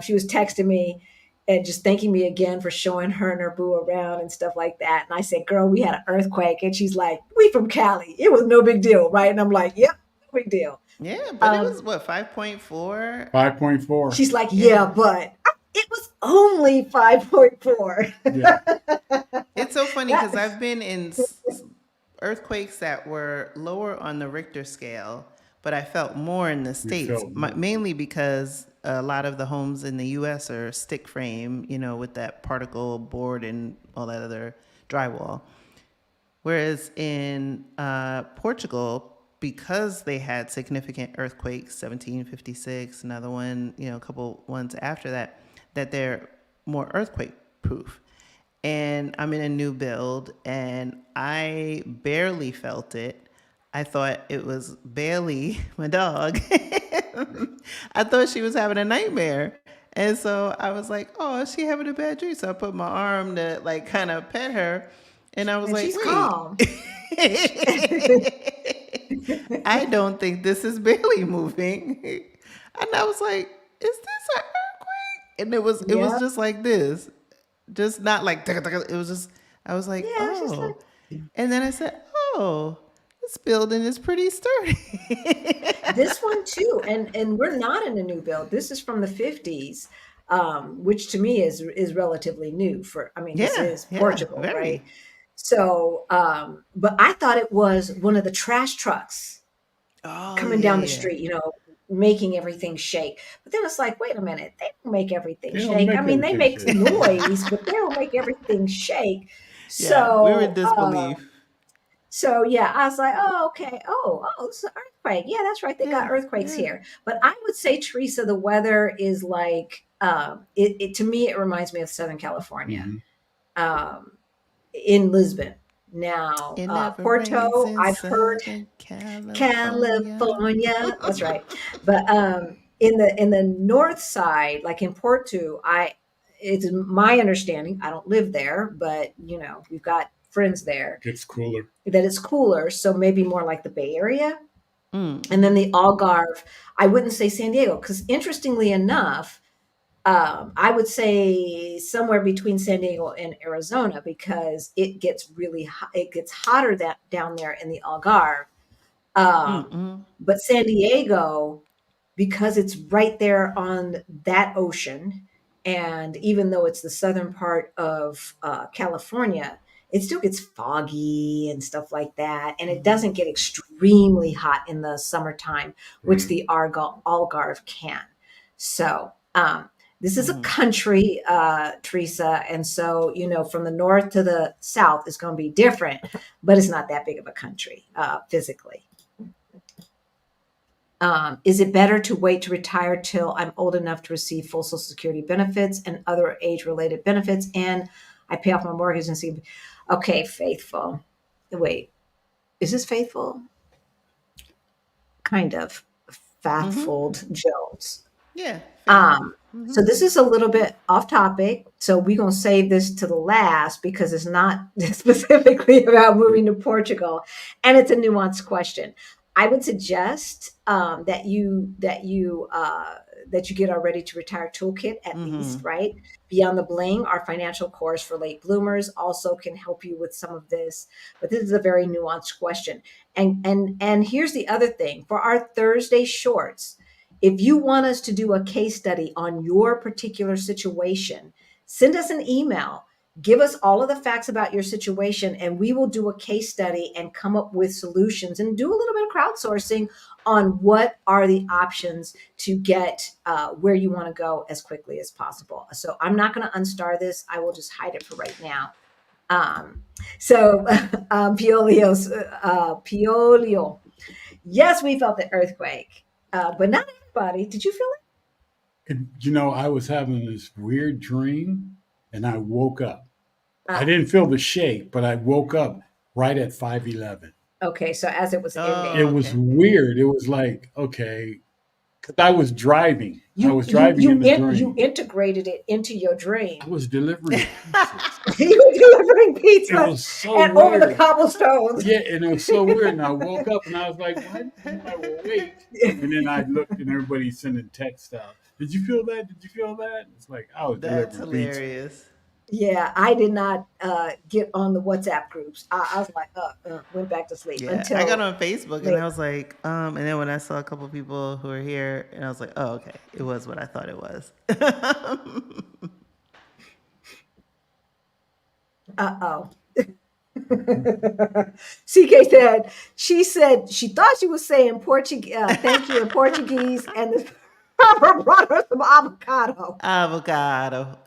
She was texting me and just thanking me again for showing her and her boo around and stuff like that. And I said, "Girl, we had an earthquake," and she's like, "We from Cali. It was no big deal, right?" And I'm like, "Yep, no big deal." Yeah, but it Um, was what, 5.4? 5.4. She's like, "Yeah, Yeah. but it was only 5.4." Yeah, It's so funny That because I've been in earthquakes that were lower on the Richter scale, but I felt more in the we States, felt more. mainly because a lot of the homes in the US are stick frame, with that particle board and all that other drywall. Whereas in Portugal, because they had significant earthquakes, 1756, another one, a couple ones after that, that they're more earthquake proof. And I'm in a new build and I barely felt it. I thought it was Bailey, my dog. I thought she was having a nightmare. And so I was like, oh, is she having a bad dream? So I put my arm to like kind of pet her. And I was and like, she's wait, calm. I don't think this is Bailey moving. And I was like, is this an earthquake? And it was Yeah, just like this. Just not like it was just I was like, yeah. It's just oh. like And then I said, oh, this building is pretty sturdy. this one too. And we're not in a new build. This is from the 50s, which to me is relatively new for. I mean, this Yeah, is yeah, Portugal, right? very. So, but I thought it was one of the trash trucks Oh coming yeah, down the yeah. street, making everything shake. But then it's like, wait a minute, they don't make everything They don't shake. I make mean, they everything make shake. noise, but they don't make everything shake. Yeah. We were in So, disbelief. yeah, I was like, oh, okay. Oh, it's an earthquake. Yeah, that's right. They got Yeah, earthquakes yeah. here. But I would say, Teresa, the weather is like, it to me, it reminds me of Southern California. Hmm. Um, in Lisbon. Now, It never rains Porto, in I've heard Southern California. California. That's right. But in the north side, like in Porto, it's my understanding. I don't live there, but we've got friends there Gets cooler. that it's cooler. So maybe more like the Bay Area, and then Mm-hmm. the Algarve. I wouldn't say San Diego because interestingly enough, I would say somewhere between San Diego and Arizona because it gets really hot. It gets hotter down there in the Algarve. Mm-mm. But San Diego, because it's right there on that ocean, and even though it's the southern part of California, it still gets foggy and stuff like that, and it doesn't get extremely hot in the summertime, which Right. the Algarve can. So this is a Mm-hmm. country, Teresa, and so from the north to the south is going to be different, but it's not that big of a country physically. Is it better to wait to retire till I'm old enough to receive full Social Security benefits and other age-related benefits, and I pay off my mortgage and see? Okay, Faithful. Wait, is this Faithful? Kind of. Faithful Jones. Yeah. So this is a little bit off topic. So we're going to save this to the last because it's not specifically about moving to Portugal, and it's a nuanced question. I would suggest that you get our Ready to Retire toolkit at least, right? Beyond the Bling, our financial course for late bloomers, also can help you with some of this. But this is a very nuanced question. And here's the other thing for our Thursday shorts. If you want us to do a case study on your particular situation, send us an email. Give us all of the facts about your situation, and we will do a case study and come up with solutions and do a little bit of crowdsourcing on what are the options to get where you want to go as quickly as possible. So I'm not going to unstar this. I will just hide it for right now. Piolio. Yes, we felt the earthquake, but not everybody. Did you feel it? I was having this weird dream and I woke up. I didn't feel the shake, but I woke up right at 5:11. Okay, so as it was ending. It was weird. It was like, okay, because I was driving. I was driving in the dream. You integrated it into your dream. I was delivering pizzas. You were delivering pizza It was so and weird. over the cobblestones. Yeah, and it was so weird. And I woke up and I was like, why am I awake? And then I looked and everybody's sending text out. Did you feel that? Did you feel that? It's like, I was That's delivering hilarious. pizza. Yeah, I did not get on the WhatsApp groups. I was like, went back to sleep. Yeah, until I got on Facebook and I was like, and then when I saw a couple people who were here, and I was like, oh, okay, it was what I thought it was. CK said she thought she was saying Portuguese, thank you in Portuguese, and the farmer brought her some avocado. Avocado.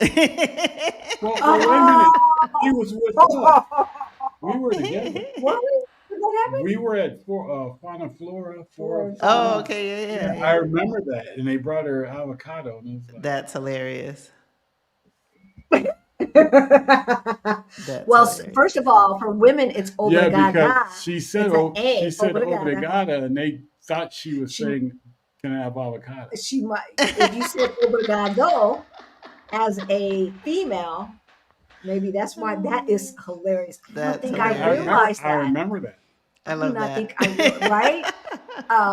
Well, wait a minute. He was with us. We were together. What happened? We were at Fauna Flora. Oh, okay, yeah. I remember that, and they brought her avocado, and it was like, That's hilarious. Hilarious. First of all, for women, it's obrigada. Yeah, because she said obrigada, and they thought she was saying, "Can I have avocado?" She might. If you said obrigado as a female, maybe that's why. That is hilarious. I don't think I realized that. I remember that. I love that. I think I right.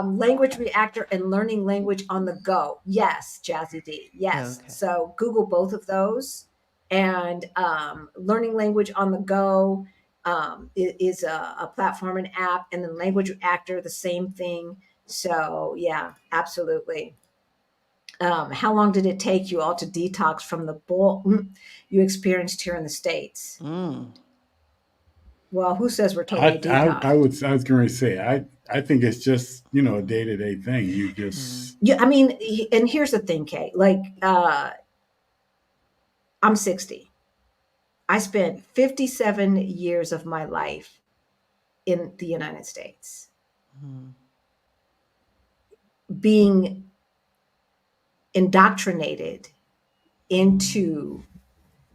Language reactor and learning language on the go. Yes, Jazzy D. Yes. Okay. So Google both of those. And learning language on the go is a platform and app, and then language reactor, the same thing. So yeah, absolutely. How long did it take you all to detox from the bull you experienced here in the States? Well, who says we're totally detoxed? I was going to say, I think it's just, a day-to-day thing. You just... Yeah, I mean, and here's the thing, Kay. Like, I'm 60. I spent 57 years of my life in the United States. Being indoctrinated into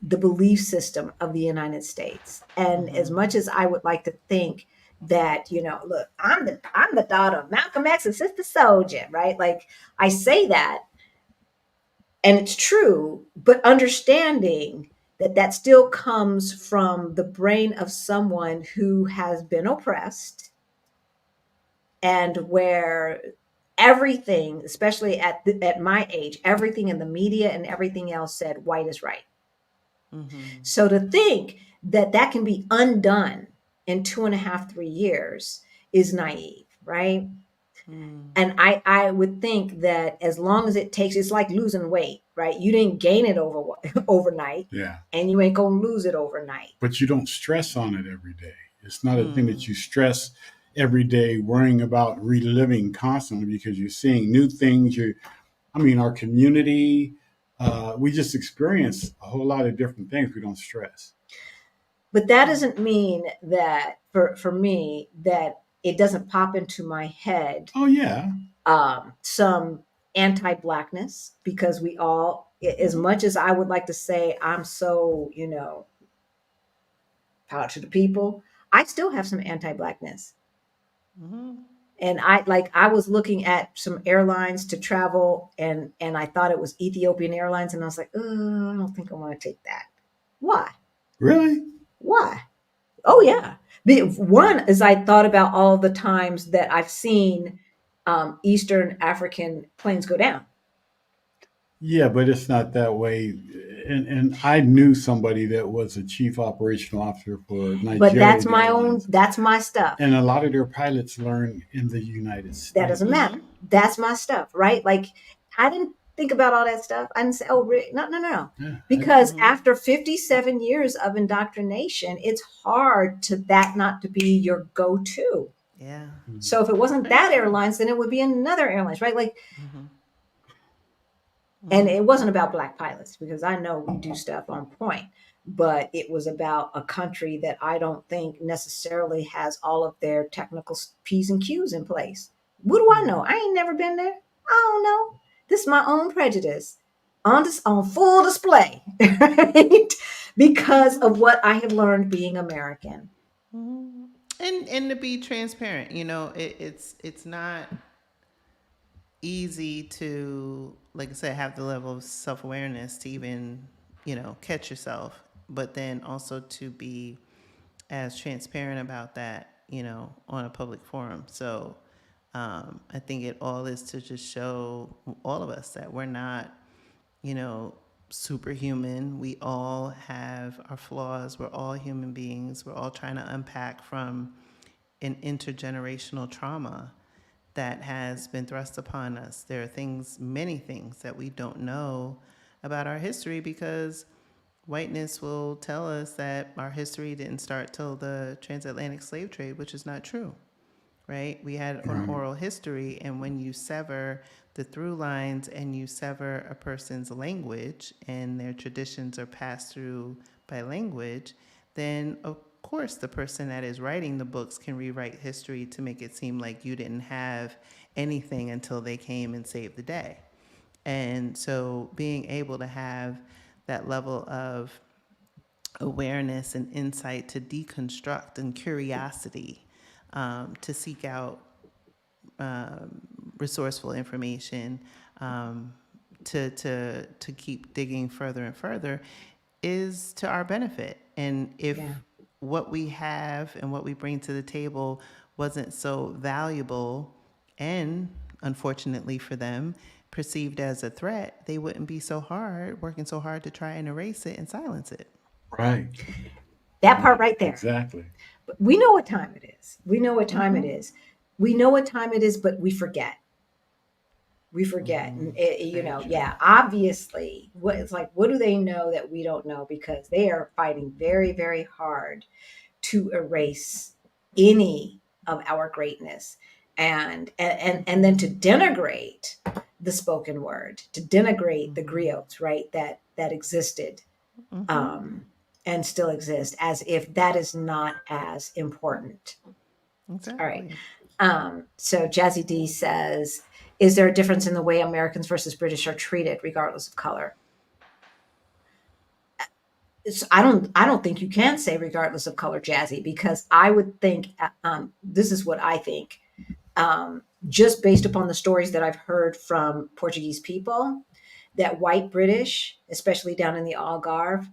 the belief system of the United States. And as much as I would like to think that, look, I'm the daughter of Malcolm X and Sister Soldier, right? Like, I say that, and it's true, but understanding that still comes from the brain of someone who has been oppressed, and where everything, especially at my age, everything in the media and everything else said white is right. So to think that can be undone in 2.5, 3 years is naive, right? And I would think that as long as it takes, it's like losing weight, right? You didn't gain it overnight. Yeah. And you ain't going to lose it overnight. But you don't stress on it every day. It's not a thing that you stress every day, worrying about reliving constantly, because you're seeing new things. Our community, we just experience a whole lot of different things. We don't stress. But that doesn't mean that for me, that it doesn't pop into my head. Oh, yeah. some anti-blackness, because we all, as much as I would like to say I'm so, power to the people, I still have some anti-blackness. And I was looking at some airlines to travel, and I thought it was Ethiopian Airlines, and I was like, I don't think I want to take that. Why? Really? Why? Oh yeah. One is, I thought about all the times that I've seen Eastern African planes go down. Yeah, but it's not that way. And I knew somebody that was a chief operational officer for But Nigeria that's my own, Airlines, that's my stuff. and a lot of their pilots learn in the United States. That doesn't matter. That's my stuff, right? Like, I didn't think about all that stuff. I didn't say, oh, no. Yeah, Because after 57 years of indoctrination, it's hard to that not to be your go-to. Yeah. So if it wasn't that airlines, then it would be another airlines, right? Like, and it wasn't about black pilots, because I know we do stuff on point, but it was about a country that I don't think necessarily has all of their technical P's and Q's in place. What do I know? I ain't never been there. I don't know. This is my own prejudice on full display, right? Because of what I have learned being American. And to be transparent, it's not easy to, like I said, have the level of self-awareness to even, catch yourself, but then also to be as transparent about that, on a public forum. So I think it all is to just show all of us that we're not, superhuman. We all have our flaws. We're all human beings. We're all trying to unpack from an intergenerational trauma that has been thrust upon us. There are things, many things, that we don't know about our history, because whiteness will tell us that our history didn't start till the transatlantic slave trade, which is not true, right? We had an oral history, and when you sever the through lines and you sever a person's language and their traditions are passed through by language, then of course the person that is writing the books can rewrite history to make it seem like you didn't have anything until they came and saved the day. And so being able to have that level of awareness and insight to deconstruct and curiosity, to seek out resourceful information, to keep digging further and further, is to our benefit. And if what we have and what we bring to the table wasn't so valuable, and unfortunately for them, perceived as a threat, they wouldn't be working so hard to try and erase it and silence it. Right. That part right there. Exactly. But we know what time it is. We know what time it is. We know what time it is, but we forget. We forget. And obviously, it's like, what do they know that we don't know? Because they are fighting very, very hard to erase any of our greatness, and then to denigrate the spoken word, to denigrate the griots, right? That existed, and still exist, as if that is not as important. Exactly. All right. So Jazzy D says, is there a difference in the way Americans versus British are treated regardless of color? I don't think you can say regardless of color, Jazzy, because I would think, this is what I think, just based upon the stories that I've heard from Portuguese people, that white British, especially down in the Algarve,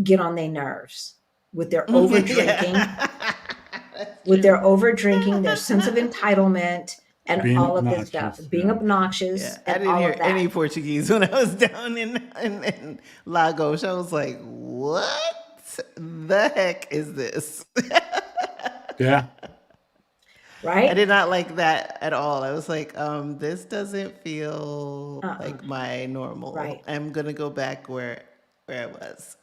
get on their nerves with their over drinking, their sense of entitlement, and Being all of this obnoxious, stuff, being obnoxious. Yeah, and I didn't all hear of that. any Portuguese when I was down in Lagos. I was like, what the heck is this? Yeah. Right? I did not like that at all. I was like, this doesn't feel like my normal. Right. I'm going to go back where I was.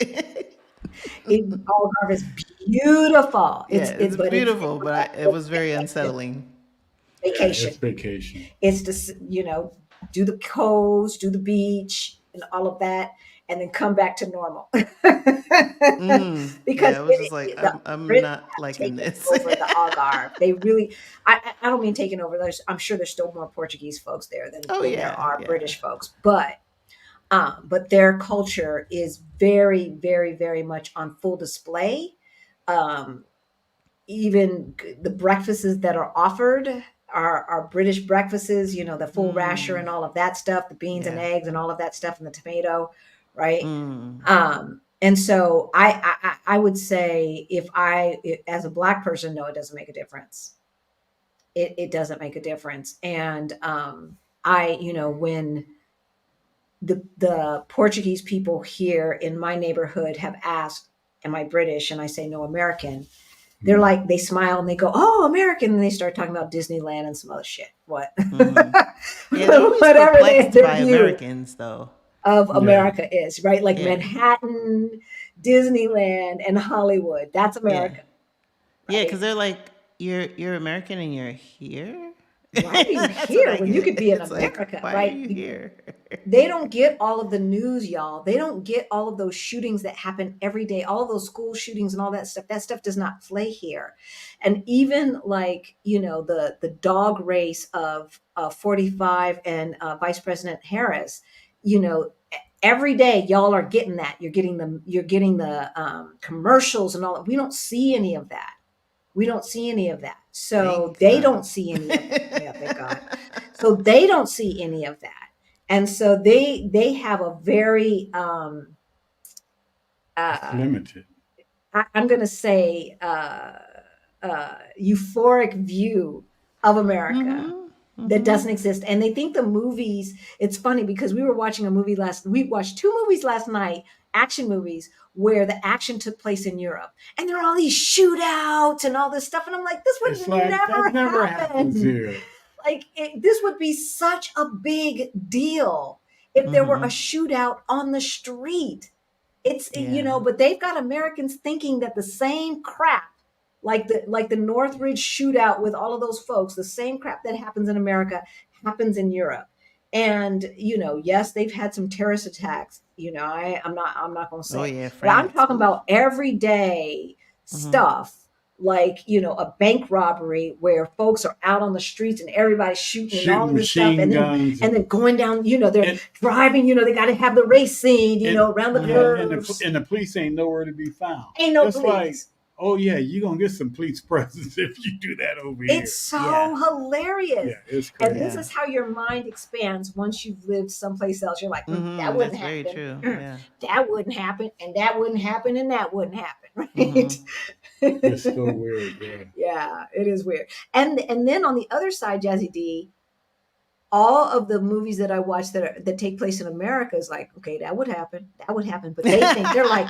Algarve is beautiful. It's beautiful, but it was very unsettling. Vacation. Yeah, it's vacation. It's to, do the coast, do the beach, and all of that. and then come back to normal. Because Yeah, it was just like the I'm Brits not have liking taken this. over the Algarve. They really, I don't mean taking over. I'm sure there's still more Portuguese folks there Oh than there yeah, are yeah. British folks, but their culture is very, very, very much on full display. Um, Even the breakfasts that are offered are British breakfasts, the full rasher and all of that stuff, the beans and Yeah. eggs and all of that stuff, and the tomato, right? Mm. And so I would say as a Black person, no, it doesn't make a difference. It doesn't make a difference. And when the Portuguese people here in my neighborhood have asked, "Am I British?" and I say, "No, American." They're like, they smile and they go, "Oh, American," and they start talking about Disneyland and some other shit. What? Yeah, they're always Whatever perplexed their by view Americans, though. of Yeah. America is, right? Like Yeah, Manhattan, Disneyland, and Hollywood. That's yeah, America, yeah, because right? they're like, you're American and you're here. Why are you That's what here I when you get. could be in It's like, America, why are right? you here? They don't get all of the news, y'all. They don't get all of those shootings that happen every day, all of those school shootings and all that stuff. That stuff does not play here. And even like, the dog race of 45 and Vice President Harris, every day y'all are getting that. You're getting the commercials and all that. We don't see any of that. We don't see any of that. So Thank they God. don't see any of that. Yeah, thank God. So they don't see any of that. And so they have a very It's uh limited. I'm going to say euphoric view of America Mm-hmm. that Mm-hmm. doesn't exist. And they think the movies, it's funny because we watched two movies last night, action movies, where the action took place in Europe. And there are all these shootouts and all this stuff. And I'm like, this It's would like that never never happens happen. here. Like this would be such a big deal if there were a Mm-hmm. shootout on the street. Yeah. But they've got Americans thinking that the same crap, like the Northridge shootout with all of those folks, the same crap that happens in America happens in Europe. And yes, they've had some terrorist attacks. I'm not going to Oh say, yeah, but I'm France. talking Oof. about everyday Mm-hmm. stuff. Like a bank robbery where folks are out on the streets and everybody's shooting and all Shooting of this stuff, machine and then guns and then going down. They're and driving. They got to have the race scene. and Around the yeah, Mm-hmm. curves. and the police ain't nowhere to be found. Ain't no It's like, police. oh yeah, you're gonna get some police presence if you do that over It's here. Yeah. so hilarious. Yeah, it's And this crazy. Yeah. is how your mind expands once you've lived someplace else. You're like, that Mm-hmm. wouldn't That's very happen. true. Yeah. That wouldn't happen. And that wouldn't happen. And that wouldn't happen. Mm-hmm. Right. It's so weird. Yeah. Yeah, it is weird. And then on the other side, Jazzy D, all of the movies that I watch that take place in America is like, okay, that would happen. That would happen. But they think they're like,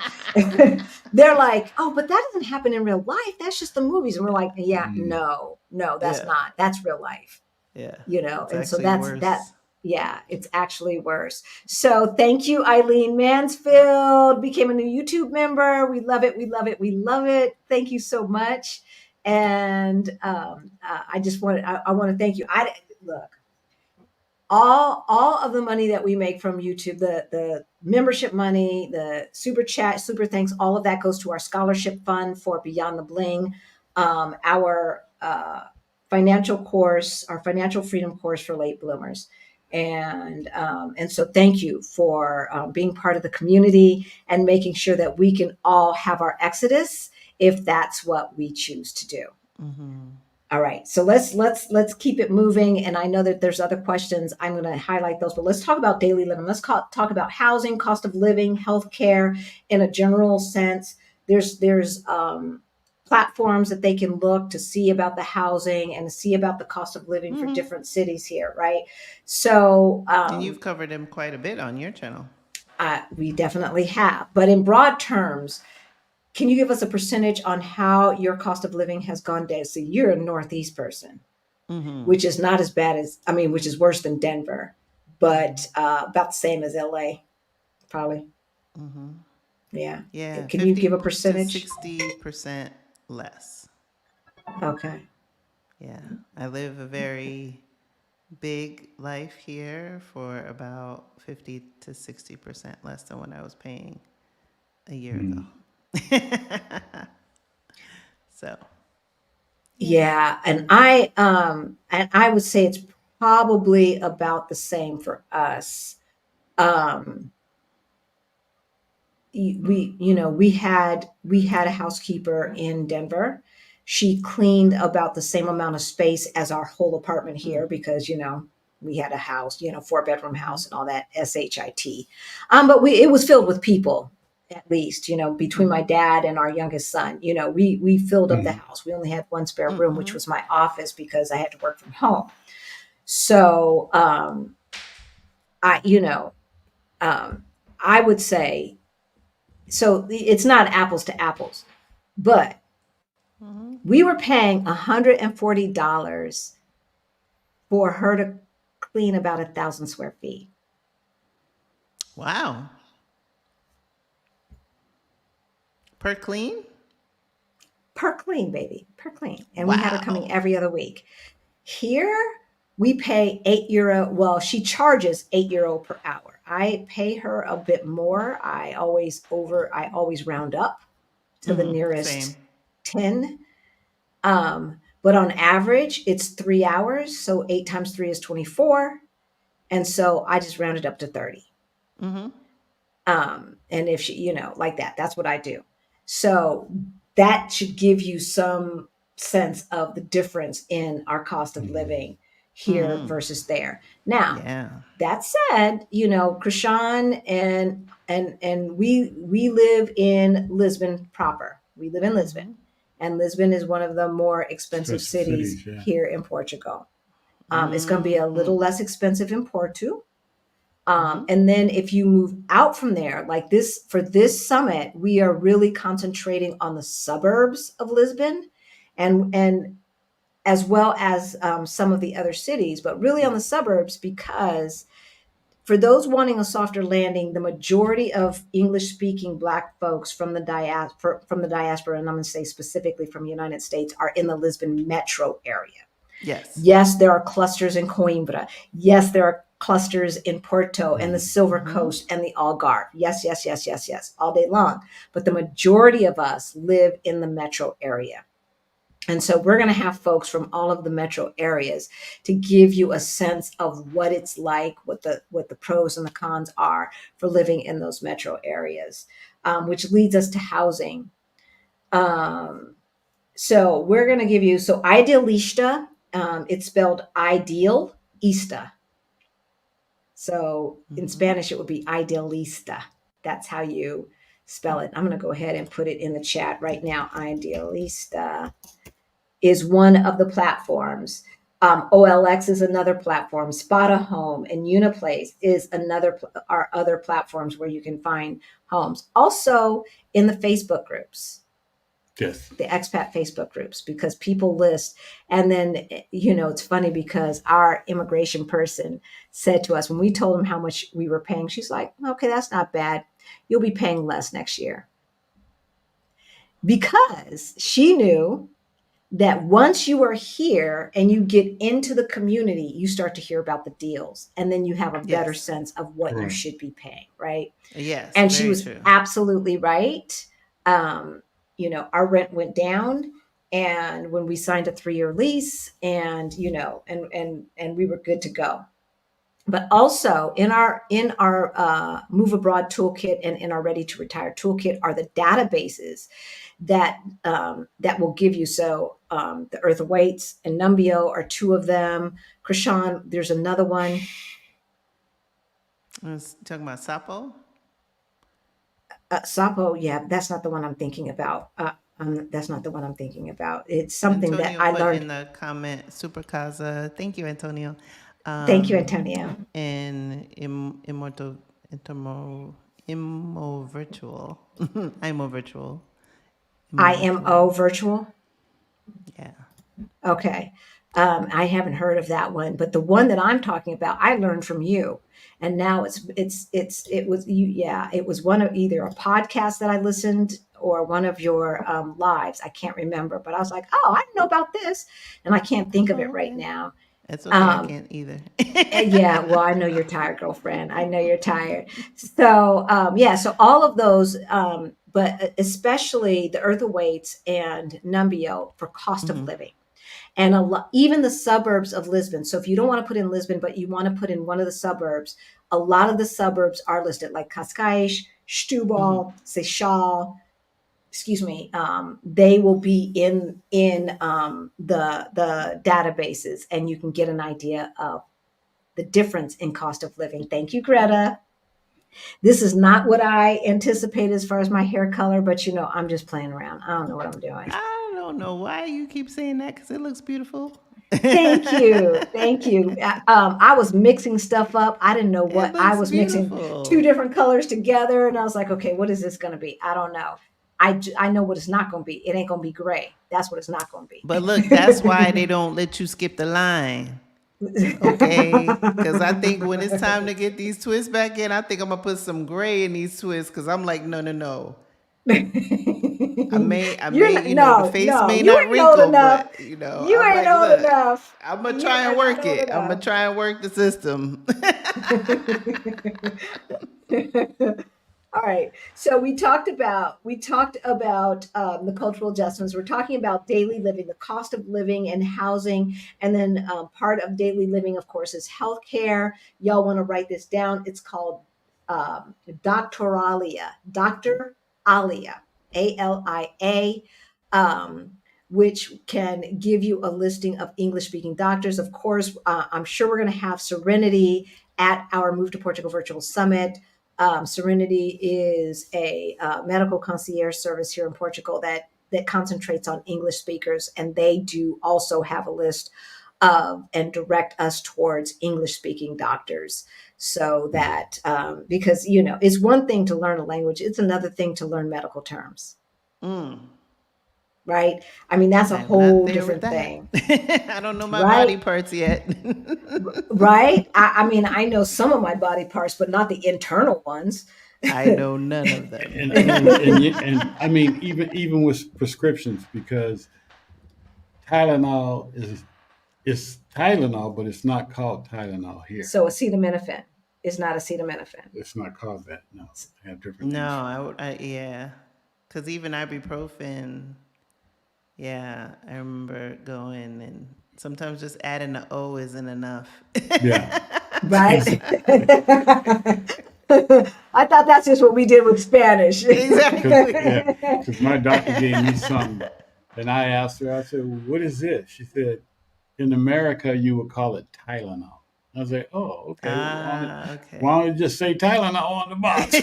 they're like, oh, but that doesn't happen in real life. That's just the movies. And we're like, yeah, Mm. no, that's Yeah. not. That's real life. Yeah. It's And so actually that's that. worse. Yeah, it's actually worse. So thank you, Eileen Mansfield, became a new YouTube member. We love it. We love it. We love it. Thank you so much. And I want to thank you. Look, all of the money that we make from YouTube, the membership money, the super chat, super thanks, all of that goes to our scholarship fund for Beyond the Bling, our financial course, our financial freedom course for late bloomers. And so thank you for being part of the community and making sure that we can all have our exodus if that's what we choose to do. Mm-hmm. All right, so let's keep it moving. And I know that there's other questions. I'm going to highlight those, but let's talk about daily living. Let's talk about housing, cost of living, healthcare in a general sense. There's platforms that they can look to see about the housing and see about the cost of living for Mm-hmm. different cities here, right? So And you've covered them quite a bit on your channel. we definitely have, but in broad terms, can you give us a percentage on how your cost of living has gone down? So you're a Northeast person, Mm-hmm. which is not as bad which is worse than Denver, but about the same as LA, probably. Mm-hmm. Yeah. Yeah, Can you give 50 a to percentage? 60% less. Okay. Yeah, I live a very big life here for about 50 to 60% less than what I was paying a year Mm. ago. So, yeah. Yeah, and I would say it's probably about the same for us. Um we had a housekeeper in Denver. She cleaned about the same amount of space as our whole apartment here because we had a house, 4-bedroom house and all that shit. But it was filled with people, at least, between my dad and our youngest son. We filled up the Mm. house. We only had one spare room, which was my office because I had to work from home. So I you know I would say, so it's not apples to apples, but we were paying $140 for her to clean about 1,000 square feet Wow. Per clean? per clean, baby, per clean. And we had her coming Wow. every other week. Here, we pay €8. Well, she charges €8 per hour. I pay her a bit more. I always round up to the Same. nearest 10. But on average, it's 3 hours. So 8 times 3 is 24. And so I just rounded up to 30. Mm-hmm. And if she, like that, that's what I do. So that should give you some sense of the difference in our cost of Mm. living here versus there. Now, Yeah. that said, Krishan and we live in Lisbon proper. We live in Lisbon, and Lisbon is one of the more expensive Expensive cities cities, yeah. here in Portugal. It's going to be a little less expensive in Porto. And then if you move out from there, like this, for this summit, we are really concentrating on the suburbs of Lisbon, and as well as some of the other cities, but really on the suburbs, because for those wanting a softer landing, the majority of English speaking Black folks from the diaspora, and I'm going to say specifically from the United States, are in the Lisbon metro area. Yes. Yes, there are clusters in Coimbra. Yes, there are clusters in Porto and the Silver Coast and the Algarve. Yes, yes, yes, yes, yes, all day long. But the majority of us live in the metro area. And so we're going to have folks from all of the metro areas to give you a sense of what it's like, what the pros and the cons are for living in those metro areas, which leads us to housing. So we're going to give you, so Idealista, it's spelled Idealista. So in Spanish, it would be Idealista. That's how you spell it. I'm going to go ahead and put it in the chat right now. Idealista is one of the platforms. OLX is another platform. Spot Home and Uniplace is are other platforms where you can find homes. Also in the Facebook groups. Yes. The expat Facebook groups, because people list. And then, it's funny because our immigration person said to us when we told them how much we were paying, she's like, okay, that's not bad. You'll be paying less next year. Because she knew that once you are here and you get into the community, you start to hear about the deals, and then you have a better sense of what you should be paying, right? Yes, and she very was true. absolutely right. Our rent went down, and when we signed a 3-year lease, and and we were good to go. But also in our Move Abroad Toolkit and in our Ready to Retire Toolkit are the databases that will give you. So the Earth Awaits and Numbio are two of them. Krishan, there's another one. I was talking about Sapo. Sapo, yeah, that's not the one I'm thinking about. That's not the one I'm thinking about. It's something Antonio that I put learned. in the comment, Super Casa. Thank you, Antonio. Thank you, Antonio. And Immo Virtual. IMO Virtual. IMO Virtual. Yeah. Okay. I haven't heard of that one, but the one that I'm talking about, I learned from you. And now it was you. Yeah, it was one of either a podcast that I listened or one of your lives. I can't remember, but I was like, oh, I know about this. And I can't think of it right now. It's okay. I Um, can't either. yeah, well, I know you're tired, girlfriend. I know you're tired. So, yeah, so all of those, but especially the Earth Weights and Numbio for cost of Hmm. living. And even the suburbs of Lisbon. So if you don't want to put in Lisbon, but you want to put in one of the suburbs, a lot of the suburbs are listed, like Cascais, Hmm. Setúbal, Seixal, excuse me, they will be in the databases, and you can get an idea of the difference in cost of living. Thank you, Greta. This is not what I anticipated as far as my hair color, but I'm just playing around. I don't know what I'm doing. I don't know why you keep saying that because it looks beautiful. Thank you. Thank you. I was mixing stuff up. I didn't know It what I looks was mixing two beautiful. different colors together. And I was like, okay, what is this going to be? I don't know. I know what it's not going to be. It ain't going to be gray. That's what it's not going to But look, that's why they don't let you skip the line. Okay, because I think when it's time to get these twists back in, I think I'm gonna put some gray in these twists because I'm like, no, no, no. I You're may, not, the no, face no, may you not ain't old wrinkle, enough. but You I'm ain't like, old look, enough. I'm gonna You try and are not work old it. I'm gonna enough. try and work the system. All right. So we talked about the cultural adjustments. We're talking about daily living, the cost of living and housing, and then part of daily living, of course, is healthcare. Y'all want to write this down? It's called Doctoralia, Doctor Alia, ALIA. Um, which can give you a listing of English speaking doctors. Of course, I'm sure we're going to have Serenity at our Move to Portugal Virtual Summit. Serenity is a medical concierge service here in Portugal that concentrates on English speakers, and they do also have a list of and direct us towards English speaking doctors. So that because it's one thing to learn a language, it's another thing to learn medical terms, Mm, right? I mean, that's a I'm not whole there with different that. thing, I don't know my right? body parts yet. Right? I mean, I know some of my body parts, but not the internal ones. I know none of them. And I mean, even with prescriptions, because Tylenol is Tylenol, but it's not called Tylenol here. So acetaminophen is not acetaminophen. It's not called that. No, they have different No, names for it. yeah. Because even ibuprofen, yeah, I remember going and sometimes just adding the O isn't enough. Yeah, Right? exactly. I thought that's just what we did with Spanish. Because yeah, Exactly. because my doctor gave me some, and I asked her. I said, well, "What is this?" She said, "In America, you would call it Tylenol." I was like, "Oh, okay. Well, Ah, why okay. don't you just say Tylenol on the box?"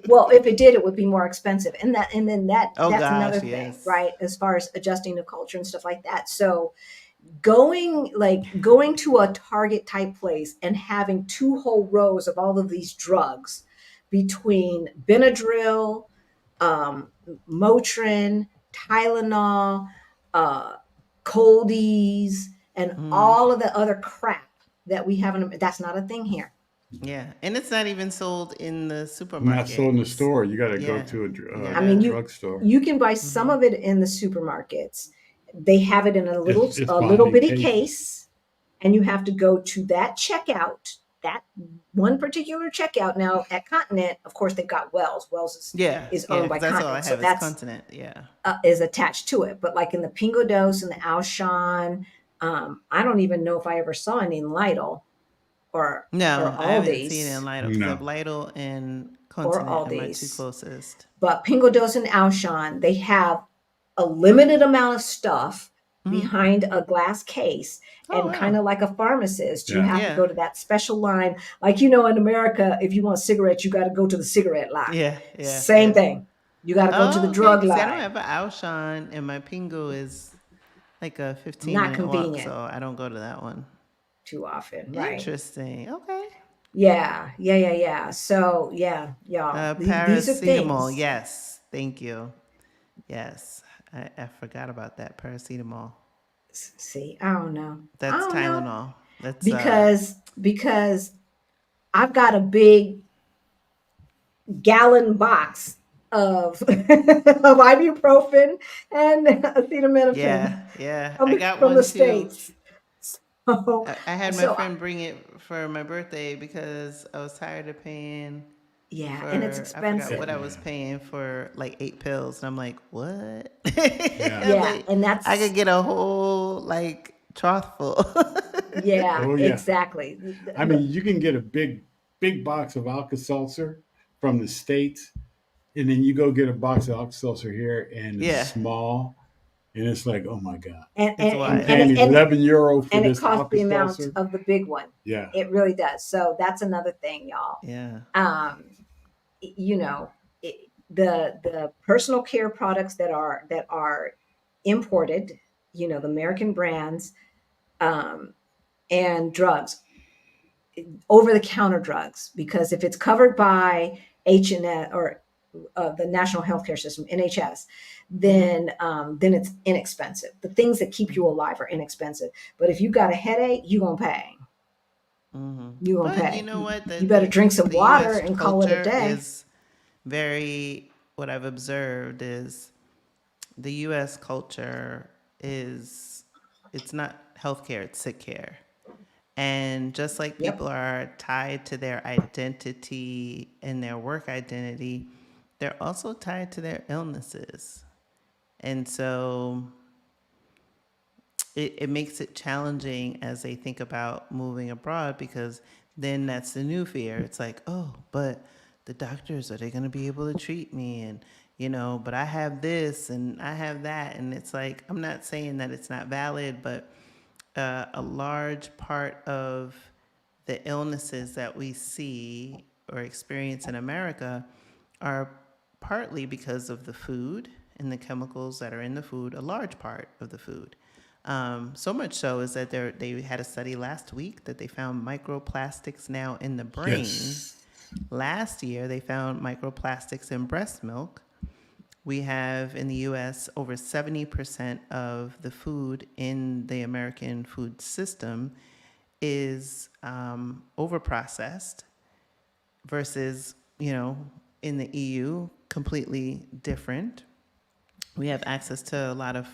Well, if it did, it would be more expensive, and then Oh that's another gosh, thing, yes. right? As far as adjusting to culture and stuff like that. So going to a Target type place and having two whole rows of all of these drugs between Benadryl, um, Motrin, Tylenol, uh, Coldies, and Mm, all of the other crap that we have that's not a thing here. yeah, and it's not even sold in the Not sold in the supermarkets. store. You got to go Yeah, to you I a mean, gotta. drugstore. you can buy some Hmm. of it in the supermarkets. They have it in It's a little behind bitty cases. case, and you have to go to that checkout, that one particular checkout. Now at Continent, of course, they've got Wells. Wells Yeah, is yeah, owned by because that's all I Continent, so have is that's continent. Yeah. is attached to it. But like in the Pingo Dos and the Auchan, I don't even know if I ever saw any in Lidl or No, I haven't seen it in Aldi's Lidl because I have No. Lidl and or Continent are my two Aldi's. closest. But Pingo Dos and Auchan, they have a limited amount of stuff Hmm. behind a glass case. Oh And kind wow. of like a pharmacist, you Yeah. have to Yeah. go to that special line. Like, in America, if you want cigarettes, you got to go to the cigarette line. Yeah. Yeah. Same Yeah. thing. You got to go to the Oh, okay. drug See, I don't line. have an Auchan, and my Pingo is like a 15 Not minute walk, so convenient I don't go to that one. too often, right? Interesting. Okay. Yeah, yeah, yeah, yeah. So, yeah, y'all, these are Paracetamol. things. Yes. Thank you. Yes. I forgot about that. Paracetamol. See, I don't know. I That's don't know Tylenol. That's because I've got a big gallon box of of ibuprofen and yeah, acetaminophen yeah. I from got from the one too. states. I had my So friend bring it for my birthday because I was tired of paying yeah, and it's for, I forgot expensive. what I was Yeah. paying for like 8 pills. And I'm like, what? Yeah. I'm Yeah, like, and I could that's get a whole like trough full. yeah, Oh yeah. exactly. I mean, you can get a big box of Alka-Seltzer from the States, and then you go get a box of Alka-Seltzer here, and it's Yeah, small, and it's like, oh my god, And it's I'm and and wild. paying and, 11 euro for and it this costs the amount Alka-Seltzer. of the big one. Yeah. It really does. So that's another thing, y'all. Yeah. Um, you know, the personal care products that are imported, the American brands, um, and drugs, over the counter drugs, because if it's covered by H&S or the National Healthcare System (NHS), Mm-hmm. then it's inexpensive. The things that keep you alive are inexpensive. But if you got a headache, you're gonna pay. Mm-hmm. You're gonna But you pay. know You, what? you better drink some The water U.S. and call it a culture day. is very, what I've observed is the U.S. culture is, it's not healthcare, it's sick care. And just like Yep. people are tied to their identity and their work identity, they're also tied to their illnesses. And so it makes it challenging as they think about moving abroad, because then that's the new fear. It's like, oh, but the doctors, are they going to be able to treat me? And, but I have this and I have that. And it's like, I'm not saying that it's not valid, but a large part of the illnesses that we see or experience in America are partly because of the food and the chemicals that are in the food, a large part of the food. So much so is that they had a study last week that they found microplastics now in the brain. Yes. Last year, they found microplastics in breast milk. We have in the US over 70% of the food in the American food system is overprocessed versus, in the EU, completely different. We have access to a lot of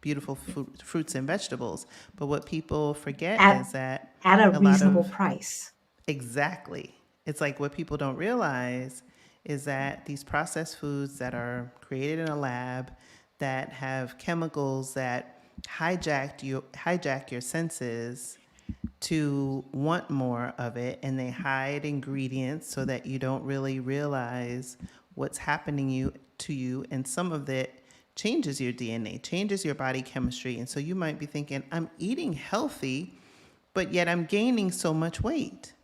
beautiful fruits and vegetables. But what people forget at is that at a a lot reasonable of, price. exactly, it's like what people don't realize is that these processed foods that are created in a lab that have chemicals that hijack your senses to want more of it, and they hide ingredients so that you don't really realize what's happening to you, and some of it changes your DNA, changes your body chemistry. And so you might be thinking, I'm eating healthy, but yet I'm gaining so much weight.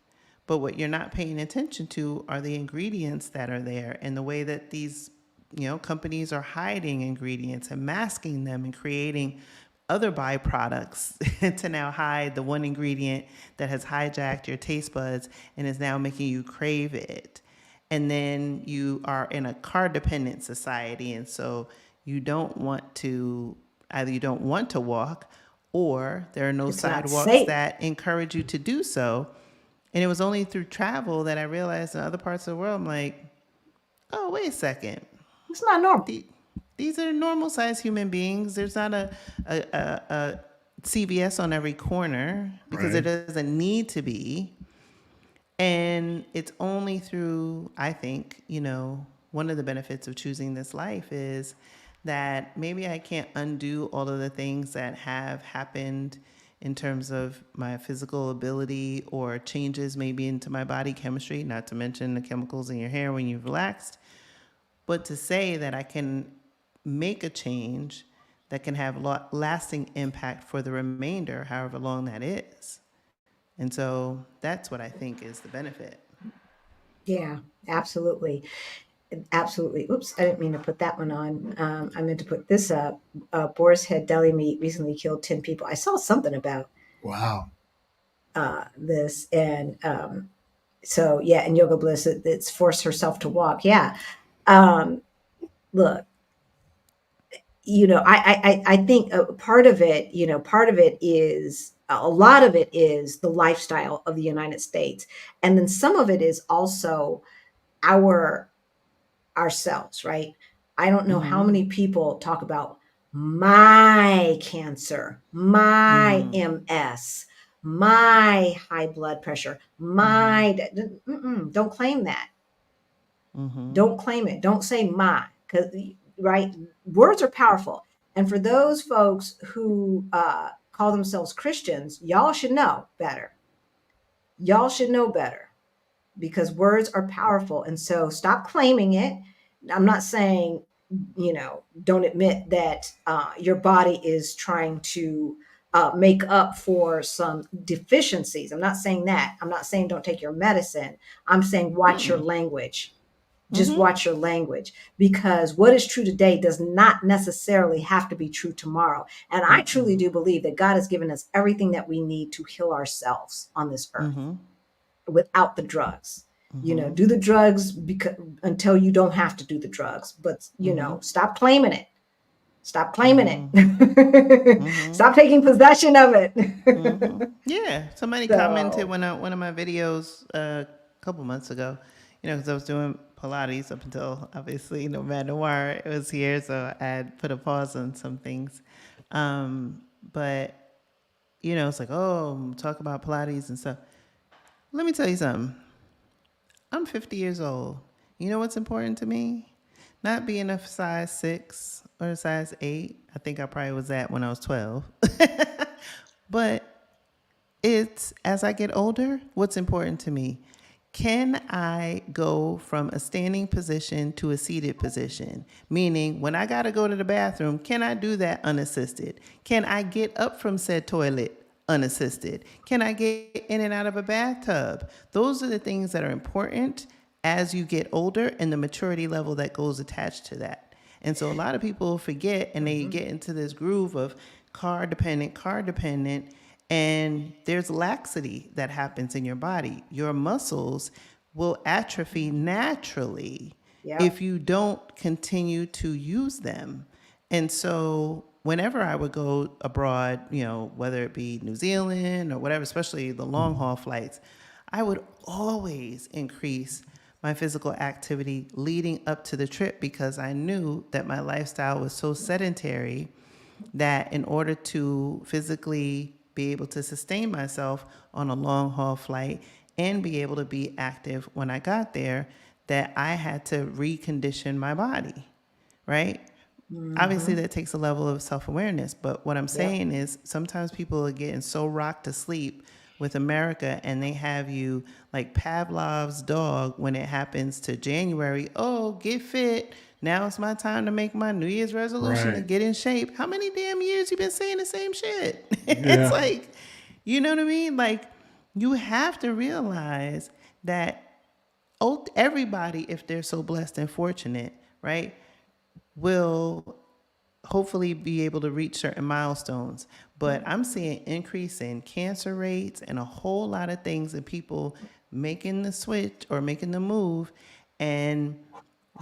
But what you're not paying attention to are the ingredients that are there, and the way that these companies are hiding ingredients and masking them and creating other byproducts to now hide the one ingredient that has hijacked your taste buds and is now making you crave it. And then you are in a car dependent society, and so you don't want to, either you don't want to walk, or there are no It's not sidewalks safe. that encourage you to do so. And it was only through travel that I realized in other parts of the world, I'm like, oh, wait a second. It's not normal. The, these are normal sized human beings. There's not a CVS on every corner because there Right. doesn't need to be. And it's only through, I think, one of the benefits of choosing this life is that maybe I can't undo all of the things that have happened in terms of my physical ability or changes maybe into my body chemistry, not to mention the chemicals in your hair when you've relaxed. But to say that I can make a change that can have lasting impact for the remainder, however long that is. And so that's what I think is the benefit. Yeah, absolutely. Absolutely. Oops, I didn't mean to put that one on. I meant to put this up. Boar's Head Deli Meat recently killed 10 people. I saw something about Wow. this. And so, yeah, and Yoga Bliss, it's forced herself to walk. Yeah. Um, Look, I think part of it is, a lot of it is the lifestyle of the United States. And then some of it is also our ourselves, right? I don't know how Mm-hmm. many people talk about my cancer, my Mm-hmm. MS. my high blood pressure, don't claim that. Don't claim it. Don't say my, because right, words are powerful. And for those folks who call themselves Christians, y'all should know better. Y'all should know better, because words are powerful. And so stop claiming it. I'm not saying, don't admit that your body is trying to make up for some deficiencies. I'm not saying that. I'm not saying don't take your medicine. I'm saying watch your language. Just watch your language, because what is true today does not necessarily have to be true tomorrow. And I truly do believe that God has given us everything that we need to heal ourselves on this earth without the drugs. Do the drugs until you don't have to do the drugs, but stop claiming it. Stop claiming it. Stop taking possession of it. Yeah, somebody commented one of my videos a couple months ago, because I was doing Pilates up until obviously no matter where it was here, so I had put a pause on some things. But it's like, oh, talk about Pilates and stuff. Let me tell you something. I'm 50 years old. You know what's important to me? Not being a size 6 or a size 8. I think I probably was at when I was 12. But it's, as I get older, what's important to me? Can I go from a standing position to a seated position? Meaning, when I got to go to the bathroom, can I do that unassisted? Can I get up from said toilet unassisted? Can I get in and out of a bathtub? Those are the things that are important as you get older, and the maturity level that goes attached to that. And so a lot of people forget, and they get into this groove of car dependent, and there's laxity that happens in your body. Your muscles will atrophy naturally if you don't continue to use them. And so whenever I would go abroad, whether it be New Zealand or whatever, especially the long haul flights, I would always increase my physical activity leading up to the trip, because I knew that my lifestyle was so sedentary that in order to physically be able to sustain myself on a long haul flight and be able to be active when I got there, that I had to recondition my body, right? Obviously that takes a level of self-awareness, but what I'm saying is sometimes people are getting so rocked to sleep with America, and they have you like Pavlov's dog when it happens to January. Oh, get fit. Now it's my time to make my New Year's resolution to get in shape. How many damn years you been saying the same shit? It's like, you know what I mean? Like, you have to realize that everybody, if they're so blessed and fortunate, right, will hopefully be able to reach certain milestones. But I'm seeing increase in cancer rates and a whole lot of things, and people making the switch or making the move, and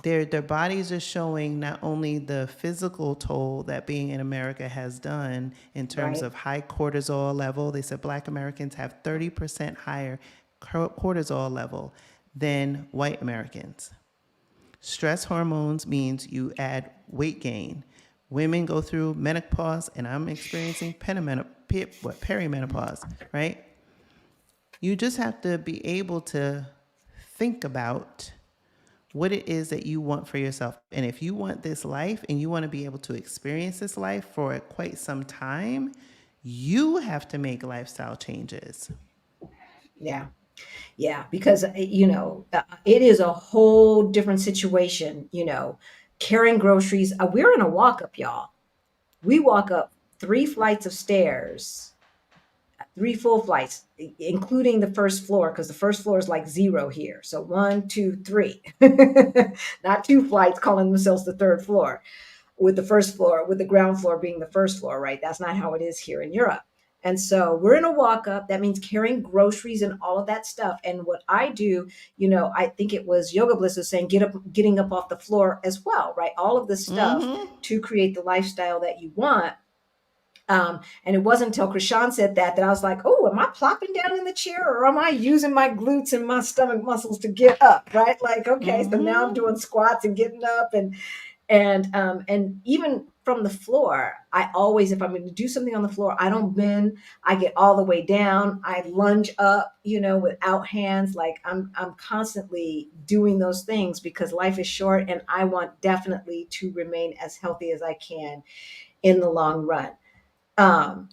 their bodies are showing not only the physical toll that being in America has done in terms of high cortisol level. They said Black Americans have 30% higher cortisol level than white Americans. Stress hormones means you add weight gain. Women go through menopause, and I'm experiencing perimenopause, right? You just have to be able to think about what it is that you want for yourself. And if you want this life and you want to be able to experience this life for quite some time, you have to make lifestyle changes. Yeah, because it is a whole different situation. Carrying groceries. We're in a walk up, y'all. We walk up 3 flights of stairs, 3 full flights, including the first floor, because the first floor is like 0 here. So 1, 2, 3, not 2 flights calling themselves the 3rd floor, with the ground floor being the first floor, right? That's not how it is here in Europe. And so we're in a walk up. That means carrying groceries and all of that stuff. And what I do, I think it was Yoga Bliss was saying, getting up off the floor as well, right? All of this stuff to create the lifestyle that you want. And it wasn't until Chrishan said that I was like, oh, am I plopping down in the chair, or am I using my glutes and my stomach muscles to get up, right? Like, okay, so now I'm doing squats and getting up, and And even from the floor, I always, if I'm going to do something on the floor, I don't bend. I get all the way down. I lunge up, without hands. Like I'm constantly doing those things because life is short, and I want definitely to remain as healthy as I can in the long run.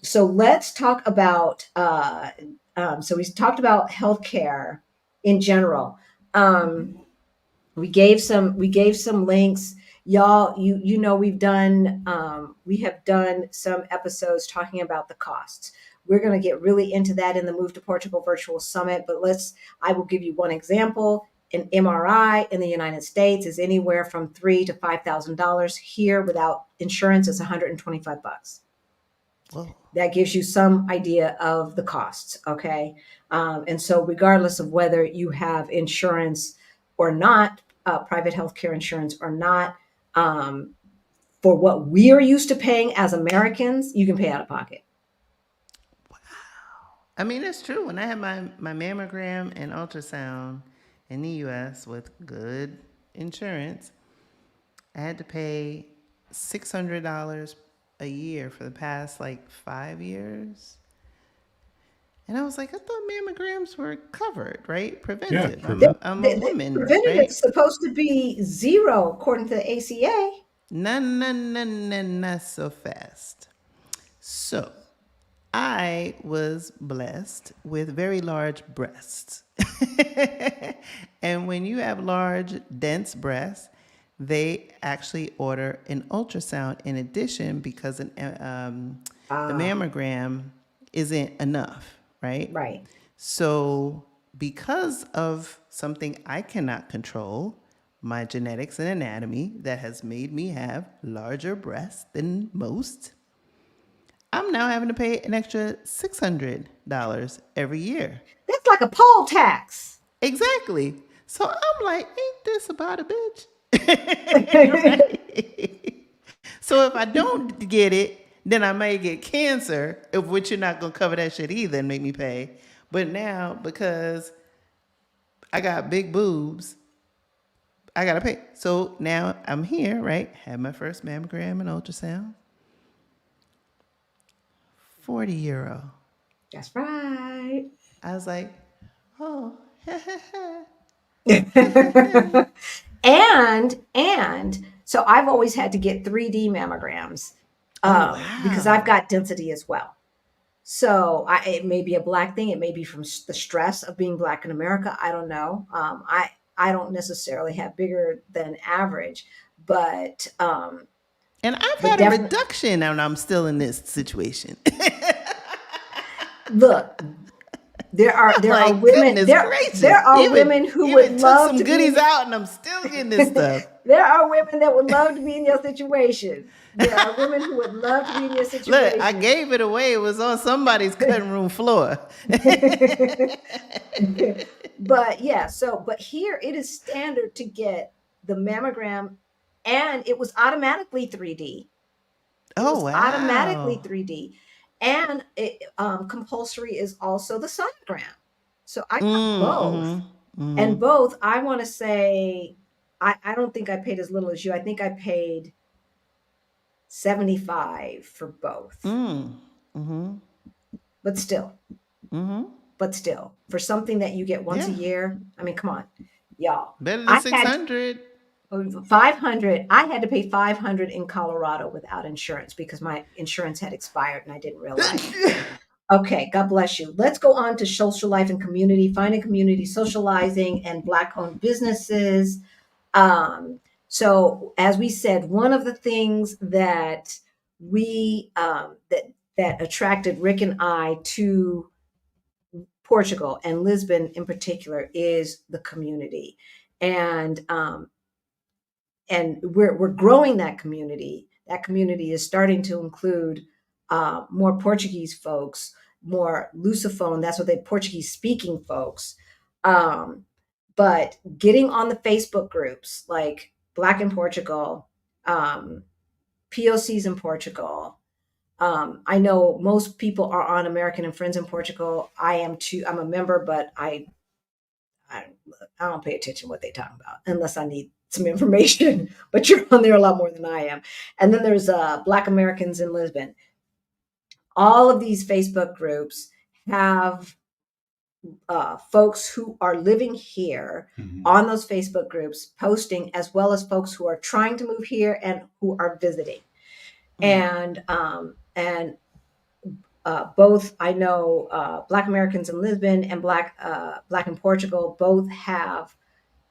So let's talk about. So we talked about healthcare in general. We gave some links, y'all. We have done some episodes talking about the costs. We're going to get really into that in the Move to Portugal Virtual Summit, but I will give you one example. An MRI in the United States is anywhere from $3,000 to $5,000. Here, without insurance, it's $125. Whoa. That gives you some idea of the costs. Okay. And so regardless of whether you have insurance or not, private healthcare insurance or not, for what we are used to paying as Americans, you can pay out of pocket. I mean, it's true. When I had my mammogram and ultrasound in the U.S. with good insurance, I had to pay $600 a year for the past 5 years. And I was like, I thought mammograms were covered, right? Preventive. Yeah, I'm a woman, Preventative right? is supposed to be zero according to the ACA. Not so fast. So I was blessed with very large breasts. And when you have large, dense breasts, they actually order an ultrasound in addition because the mammogram isn't enough, right? Right. So because of something I cannot control, my genetics and anatomy that has made me have larger breasts than most, I'm now having to pay an extra $600 every year. That's like a poll tax. Exactly. So I'm like, ain't this about a bitch? Right? So if I don't get it, then I may get cancer, of which you're not going to cover that shit either and make me pay. But now, because I got big boobs, I got to pay. So now I'm here, right? Had my first mammogram and ultrasound. €40. That's right. I was like, oh, and so I've always had to get 3D mammograms because I've got density as well. So it may be a Black thing. It may be from the stress of being Black in America. I don't know. I don't necessarily have bigger than average, but and I've had a reduction and I'm still in this situation. Look, there are women. There are women who would love some to goodies be, out, and I'm still getting this stuff. There are women that would love to be in your situation. There are women who would love to be in your situation. Look, I gave it away. It was on somebody's cutting room floor. But yeah, but here it is standard to get the mammogram, and it was automatically 3D. Oh, wow. Automatically 3D. And it, compulsory is also the sonogram. So I got both. And both, I want to say, I don't think I paid as little as you. I think I paid $75 for both. But still. But still, for something that you get once a year, I mean, come on, y'all. Better than 600. 500. I had to pay 500 in Colorado without insurance because my insurance had expired and I didn't realize. Okay, God bless you. Let's go on to social life and community, finding community, socializing, and Black-owned businesses. So, as we said, one of the things that we that attracted Rick and I to Portugal and Lisbon in particular is the community, and we're growing that community. That community is starting to include more Portuguese folks, more Lusophone. That's what they Portuguese speaking folks. But getting on the Facebook groups like Black in Portugal, POCs in Portugal. I know most people are on American and Friends in Portugal. I am too. I'm a member, but I don't pay attention to what they talk about unless I need some information, but you're on there a lot more than I am. And then there's Black Americans in Lisbon. All of these Facebook groups have folks who are living here on those Facebook groups posting, as well as folks who are trying to move here and who are visiting. And both, I know Black Americans in Lisbon and Black in Portugal both have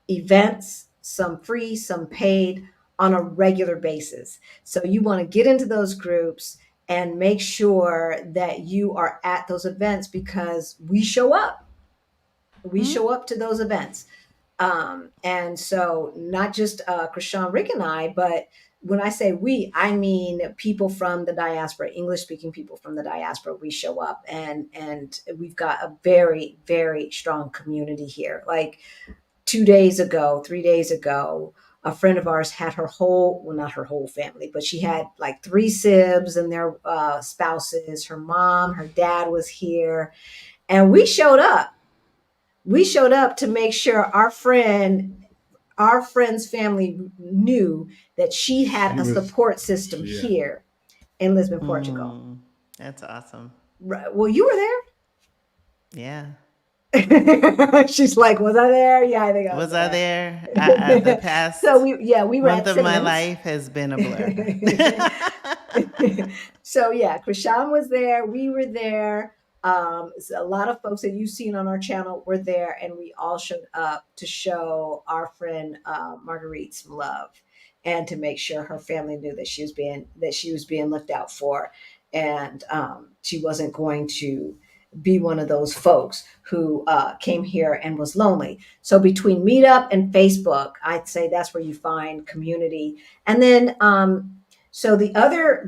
events, some free, some paid, on a regular basis. So you want to get into those groups and make sure that you are at those events, because we show up. We show up to those events. And so not just Chrishan, Rick, and I, but when I say we, I mean people from the diaspora, English speaking people from the diaspora. We show up, and we've got a very, very strong community here. Like 3 days ago, a friend of ours had her whole, well, not her whole family, but she had like 3 sibs and their spouses. Her mom, her dad was here, and we showed up. We showed up to make sure our friend's family knew that she had a support system here in Lisbon, Portugal. That's awesome. Right. Well, you were there. Yeah. She's like, was I there? Yeah, I think I was there. The past we were month at of my Cinnamons. life has been a blur. So yeah, Chrishan was there. We were there. So a lot of folks that you've seen on our channel were there, and we all showed up to show our friend Marguerite some love, and to make sure her family knew that she was being looked out for, and she wasn't going to be one of those folks who came here and was lonely. So between Meetup and Facebook, I'd say that's where you find community. And then so the other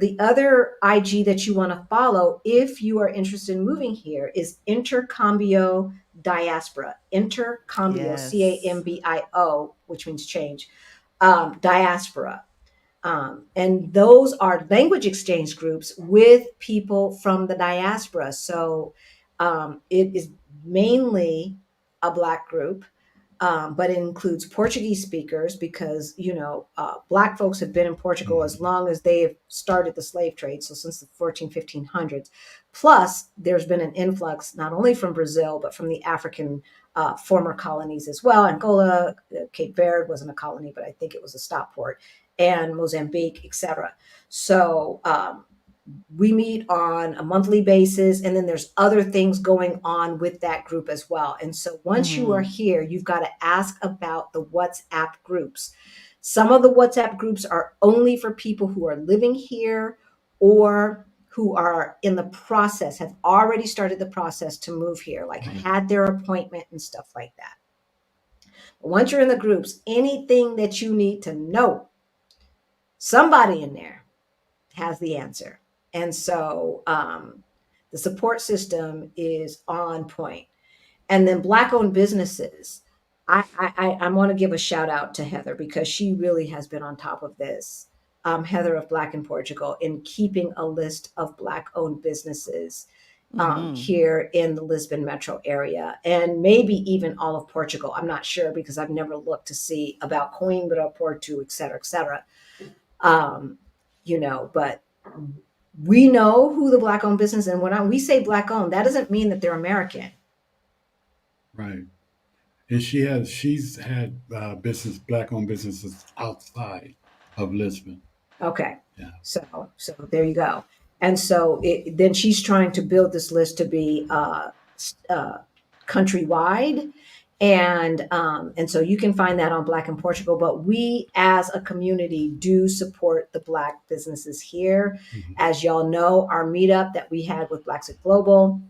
IG that you want to follow if you are interested in moving here is Intercambio Diaspora. Intercambio, Yes. CAMBIO, which means change, diaspora. And those are language exchange groups with people from the diaspora. So it is mainly a Black group, but it includes Portuguese speakers, because, Black folks have been in Portugal as long as they have started the slave trade, so since the 1500s. Plus, there's been an influx not only from Brazil, but from the African former colonies as well. Angola, Cape Verde wasn't a colony, but I think it was a stop port, and Mozambique, etc. So we meet on a monthly basis, and then there's other things going on with that group as well. And so once you are here, you've got to ask about the WhatsApp groups. Some of the WhatsApp groups are only for people who are living here or who are in the process, have already started the process to move here, like had their appointment and stuff like that. But once you're in the groups, anything that you need to know, somebody in there has the answer. And so the support system is on point. And then Black-owned businesses. I want to give a shout out to Heather, because she really has been on top of this. Heather of Black in Portugal, in keeping a list of Black-owned businesses here in the Lisbon metro area, and maybe even all of Portugal. I'm not sure, because I've never looked to see about Coimbra, Porto, et cetera, et cetera. But we know who the Black-owned business, and when we say Black-owned, that doesn't mean that they're American. Right. And she's had Black-owned businesses outside of Lisbon. Okay. Yeah. So there you go. And so then she's trying to build this list to be countrywide. And so you can find that on Black in Portugal, but we as a community do support the Black businesses here. As y'all know, our meetup that we had with Blacks at Global,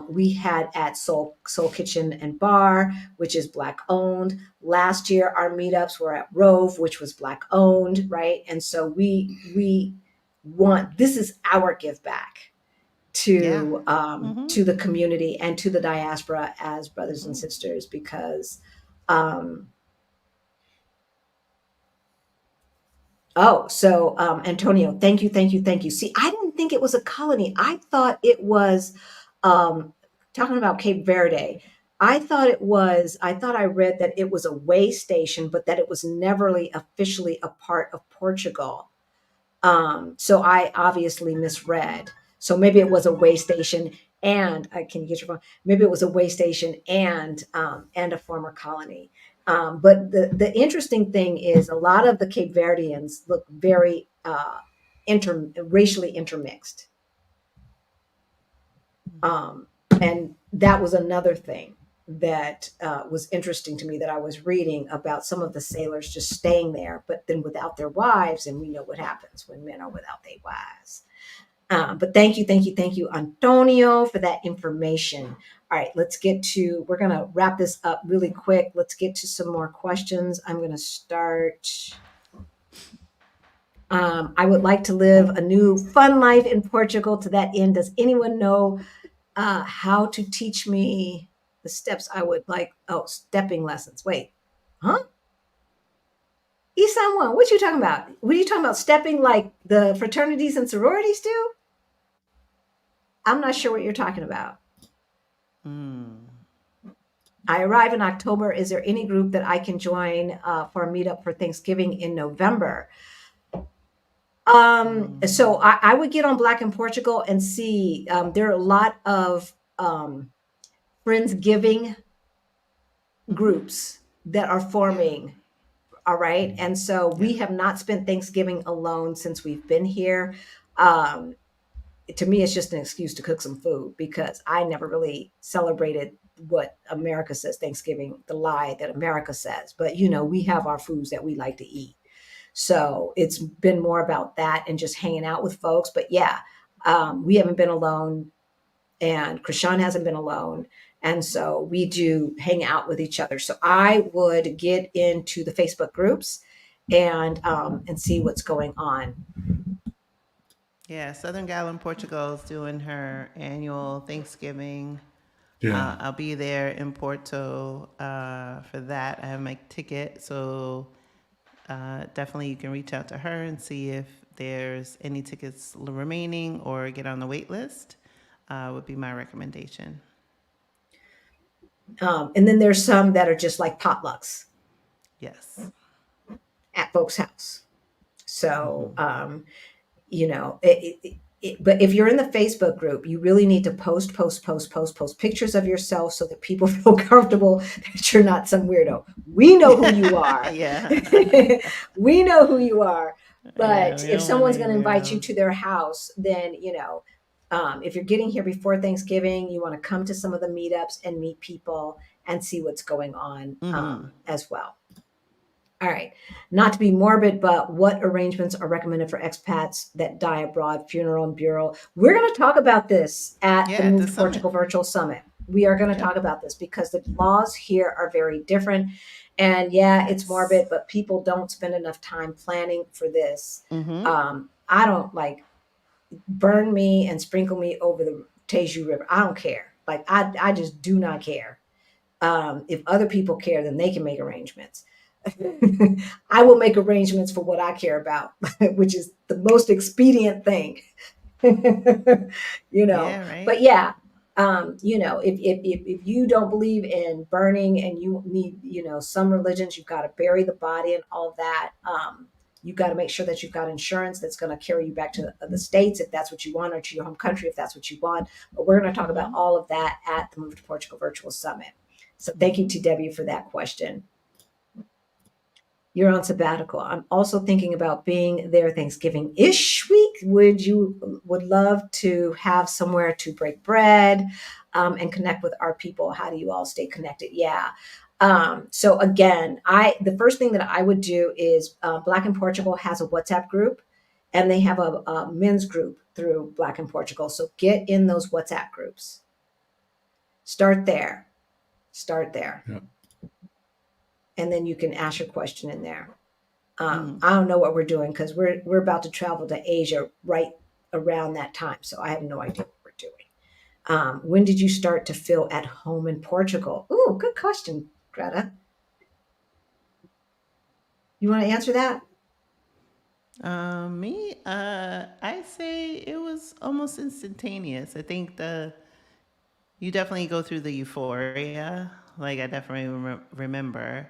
we had at Soul Kitchen and Bar, which is Black owned. Last year, our meetups were at Rove, which was Black owned, right? And so we want, this is our give back to the community and to the diaspora as brothers and sisters, because Antonio, thank you. See, I didn't think it was a colony. I thought it was talking about Cape Verde. I thought I read that it was a way station, but that it was never really officially a part of Portugal. So I obviously misread. So maybe it was a way station and can you get your phone? Maybe it was a way station and a former colony. But the interesting thing is a lot of the Cape Verdeans look very racially intermixed. Um, and that was another thing that was interesting to me that I was reading about some of the sailors just staying there, but then without their wives. And we know what happens when men are without their wives. But thank you, Antonio, for that information. All right, we're going to wrap this up really quick. Let's get to some more questions. I'm going to start. I would like to live a new fun life in Portugal. To that end, does anyone know how to teach me the steps I would like? Oh, stepping lessons. Wait, huh? Isan one, what you talking about? What are you talking about? Stepping like the fraternities and sororities do? I'm not sure what you're talking about. I arrive in October. Is there any group that I can join for a meetup for Thanksgiving in November? So I would get on Black in Portugal and see. There are a lot of Friendsgiving groups that are forming. All right. And so we have not spent Thanksgiving alone since we've been here. To me, it's just an excuse to cook some food because I never really celebrated what America says Thanksgiving, the lie that America says. But, we have our foods that we like to eat. So it's been more about that and just hanging out with folks. But yeah, we haven't been alone and Chrishan hasn't been alone. And so we do hang out with each other. So I would get into the Facebook groups and see what's going on. Yeah, Southern Gal in Portugal is doing her annual Thanksgiving. Yeah. I'll be there in Porto for that. I have my ticket, so definitely you can reach out to her and see if there's any tickets remaining or get on the wait list. Would be my recommendation. And then there's some that are just like potlucks. Yes. At folks' house. So, but if you're in the Facebook group, you really need to post pictures of yourself so that people feel comfortable that you're not some weirdo. We know who you are. Yeah. We know who you are. But Yeah, if someone's going to invite you to their house, then, if you're getting here before Thanksgiving, you want to come to some of the meetups and meet people and see what's going on as well. All right. Not to be morbid, but what arrangements are recommended for expats that die abroad, funeral and burial? We're going to talk about this at the Move to Portugal Virtual Summit. We are going to talk about this because the laws here are very different. And it's morbid, but people don't spend enough time planning for this. I don't burn me and sprinkle me over the Teju River. I don't care. I just do not care. If other people care, then they can make arrangements. I will make arrangements for what I care about, which is the most expedient thing. Yeah, right. But if you don't believe in burning and you need, some religions, you've got to bury the body and all of that. You've got to make sure that you've got insurance that's going to carry you back to the States if that's what you want, or to your home country if that's what you want. But we're going to talk about all of that at the Move to Portugal Virtual Summit. So thank you to Debbie for that question. You're on sabbatical. I'm also thinking about being there Thanksgiving-ish week. Would love to have somewhere to break bread and connect with our people. How do you all stay connected? Yeah. So again, the first thing that I would do is Black in Portugal has a WhatsApp group, and they have a men's group through Black in Portugal. So get in those WhatsApp groups. Start there. Yeah. And then you can ask your question in there. I don't know what we're doing because we're about to travel to Asia right around that time. So I have no idea what we're doing. When did you start to feel at home in Portugal? Ooh, good question, Greta. You want to answer that? I say it was almost instantaneous. I think You definitely go through the euphoria. Like I definitely remember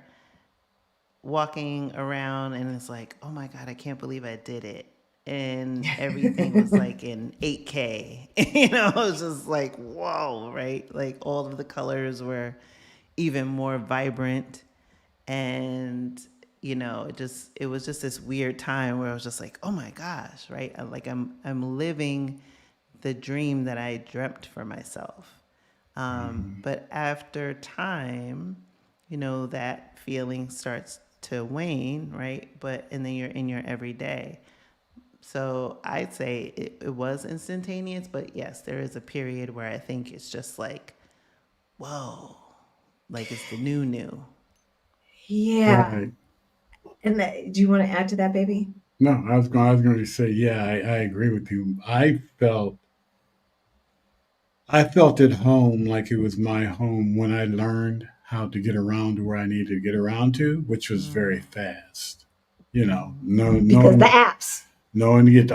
walking around and it's like, oh my God, I can't believe I did it. And everything was like in 8K. It was just like, whoa, right? Like all of the colors were even more vibrant. And, it was just this weird time where I was just like, oh my gosh, right? I'm living the dream that I dreamt for myself. But after time, that feeling starts to wane, right? And then you're in your everyday. So I'd say it was instantaneous, but yes, there is a period where I think it's just like, whoa, like it's the new. Yeah. Right. And do you want to add to that, baby? No, I was going to say, yeah, I agree with you. I felt at home like it was my home when I learned how to get around to where I needed to get around to, which was very fast. Because the No, apps. knowing to get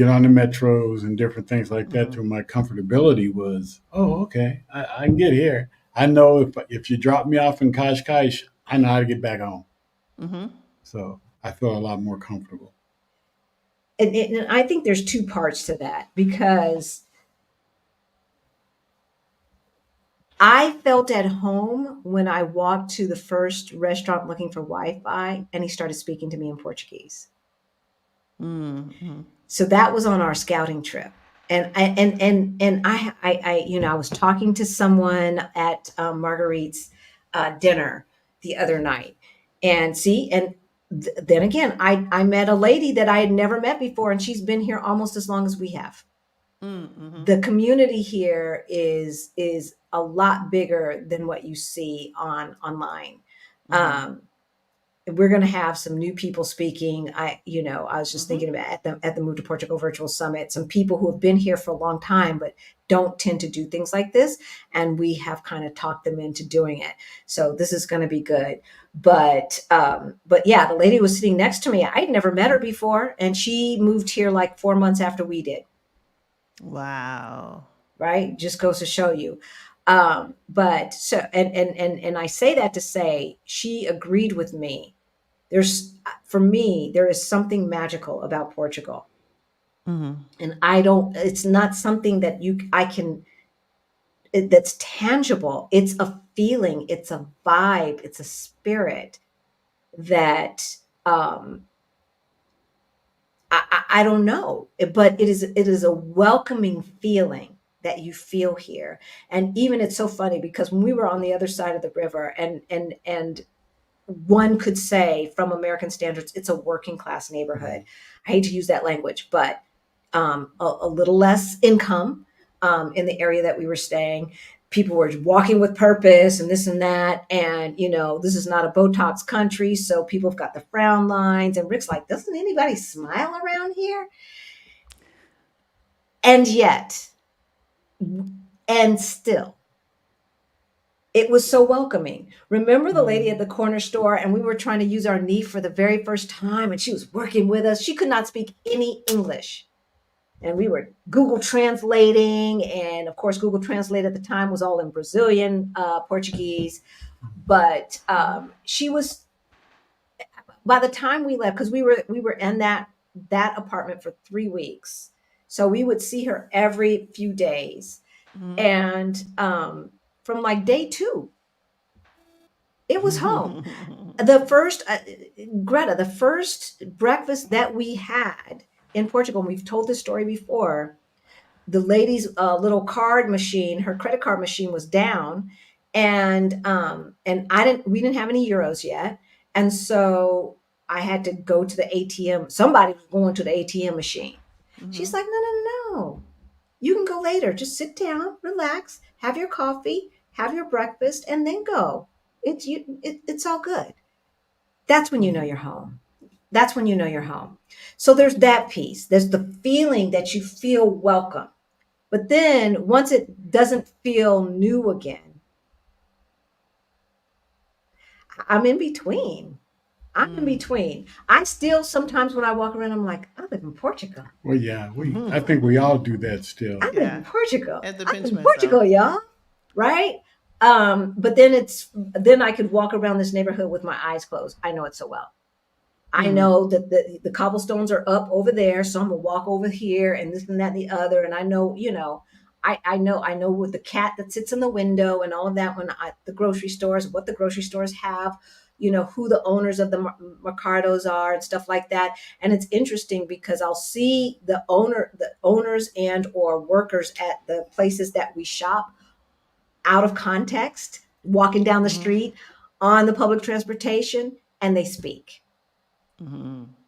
on the metros and different things like that. Mm-hmm. To my comfortability was, oh, okay, I can get here. I know if you drop me off in Kashkash, I know how to get back home. Mm-hmm. So I feel a lot more comfortable. And I think there's two parts to that because I felt at home when I walked to the first restaurant looking for Wi-Fi and he started speaking to me in Portuguese. Mm-hmm. So that was on our scouting trip. And I was talking to someone at Marguerite's dinner the other night, and then again, I met a lady that I had never met before, and she's been here almost as long as we have. Mm-hmm. The community here is a lot bigger than what you see online. Mm-hmm. Um, we're going to have some new people speaking. I was just Mm-hmm. thinking about at the Move to Portugal Virtual Summit, some people who have been here for a long time but don't tend to do things like this, and we have kind of talked them into doing it. So this is going to be good. But yeah, the lady was sitting next to me. I'd never met her before, and she moved here like 4 months after we did. Wow. Right? Just goes to show you. But so and I say that to say she agreed with me. For me, there is something magical about Portugal. Mm-hmm. And it's not something that I can, that's tangible. It's a feeling, it's a vibe, it's a spirit that, um, I don't know, but it is a welcoming feeling that you feel here. And even it's so funny because when we were on the other side of the river and one could say from American standards, it's a working class neighborhood. I hate to use that language, but a little less income in the area that we were staying. People were walking with purpose and this and that. And, this is not a Botox country. So people have got the frown lines. And Rick's like, doesn't anybody smile around here? And yet, and still, it was so welcoming. Remember the lady at the corner store, and we were trying to use our knee for the very first time, and she was working with us. She could not speak any English. And we were Google translating. And of course, Google Translate at the time was all in Brazilian Portuguese. But she was, by the time we left, because we were in that apartment for 3 weeks. So we would see her every few days. And from like day two, it was home. The first Greta, the first breakfast that we had in Portugal, and we've told this story before, the lady's little card machine, her credit card machine was down, and we didn't have any euros yet, and so I had to go to the ATM. Somebody was going to the ATM machine. She's like, no, no, no, no. You can go later. Just sit down, relax, have your coffee, have your breakfast, and then go. It's all good. That's when you know you're home. That's when you know you're home. So there's that piece. There's the feeling that you feel welcome. But then once it doesn't feel new again, I'm in between. I'm in between. I still sometimes when I walk around, I'm like, I live in Portugal. Well, yeah, I think we all do that still. I live in Yeah. Portugal. I had to I'm pinch in myself. Portugal, y'all. right? But then I could walk around this neighborhood with my eyes closed. I know it so well. I know that the cobblestones are up over there, so I'm gonna walk over here and this and that and the other. And I know, I know with the cat that sits in the window and all of that the grocery stores, what the grocery stores have, who the owners of the Mercados are and stuff like that. And it's interesting because I'll see the owners and or workers at the places that we shop out of context, walking down the street on the public transportation, and they speak.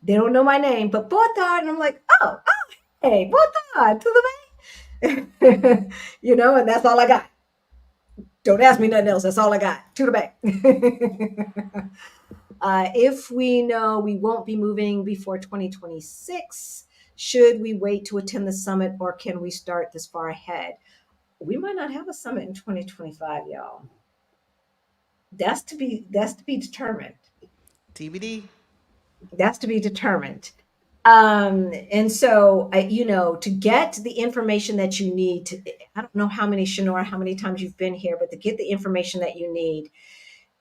They don't know my name, but Botard, and I'm like, oh, hey, Botard, to the bank. And that's all I got. Don't ask me nothing else. That's all I got. To the bank. If we know we won't be moving before 2026, should we wait to attend the summit or can we start this far ahead? We might not have a summit in 2025, y'all. That's to be determined. TBD. That's to be determined. And so, to get the information that you need I don't know how many, Shanora, how many times you've been here, but to get the information that you need.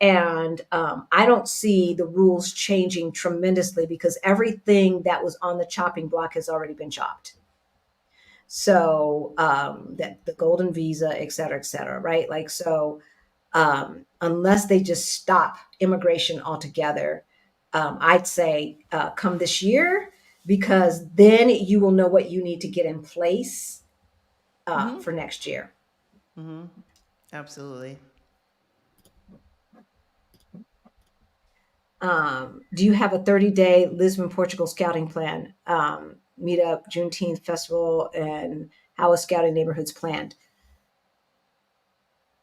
And I don't see the rules changing tremendously because everything that was on the chopping block has already been chopped. So that the golden visa, et cetera, right? Like, so unless they just stop immigration altogether, I'd say come this year, because then you will know what you need to get in place for next year. Absolutely. Do you have a 30-day Lisbon, Portugal scouting plan? Meetup, Juneteenth festival, and how is scouting neighborhoods planned?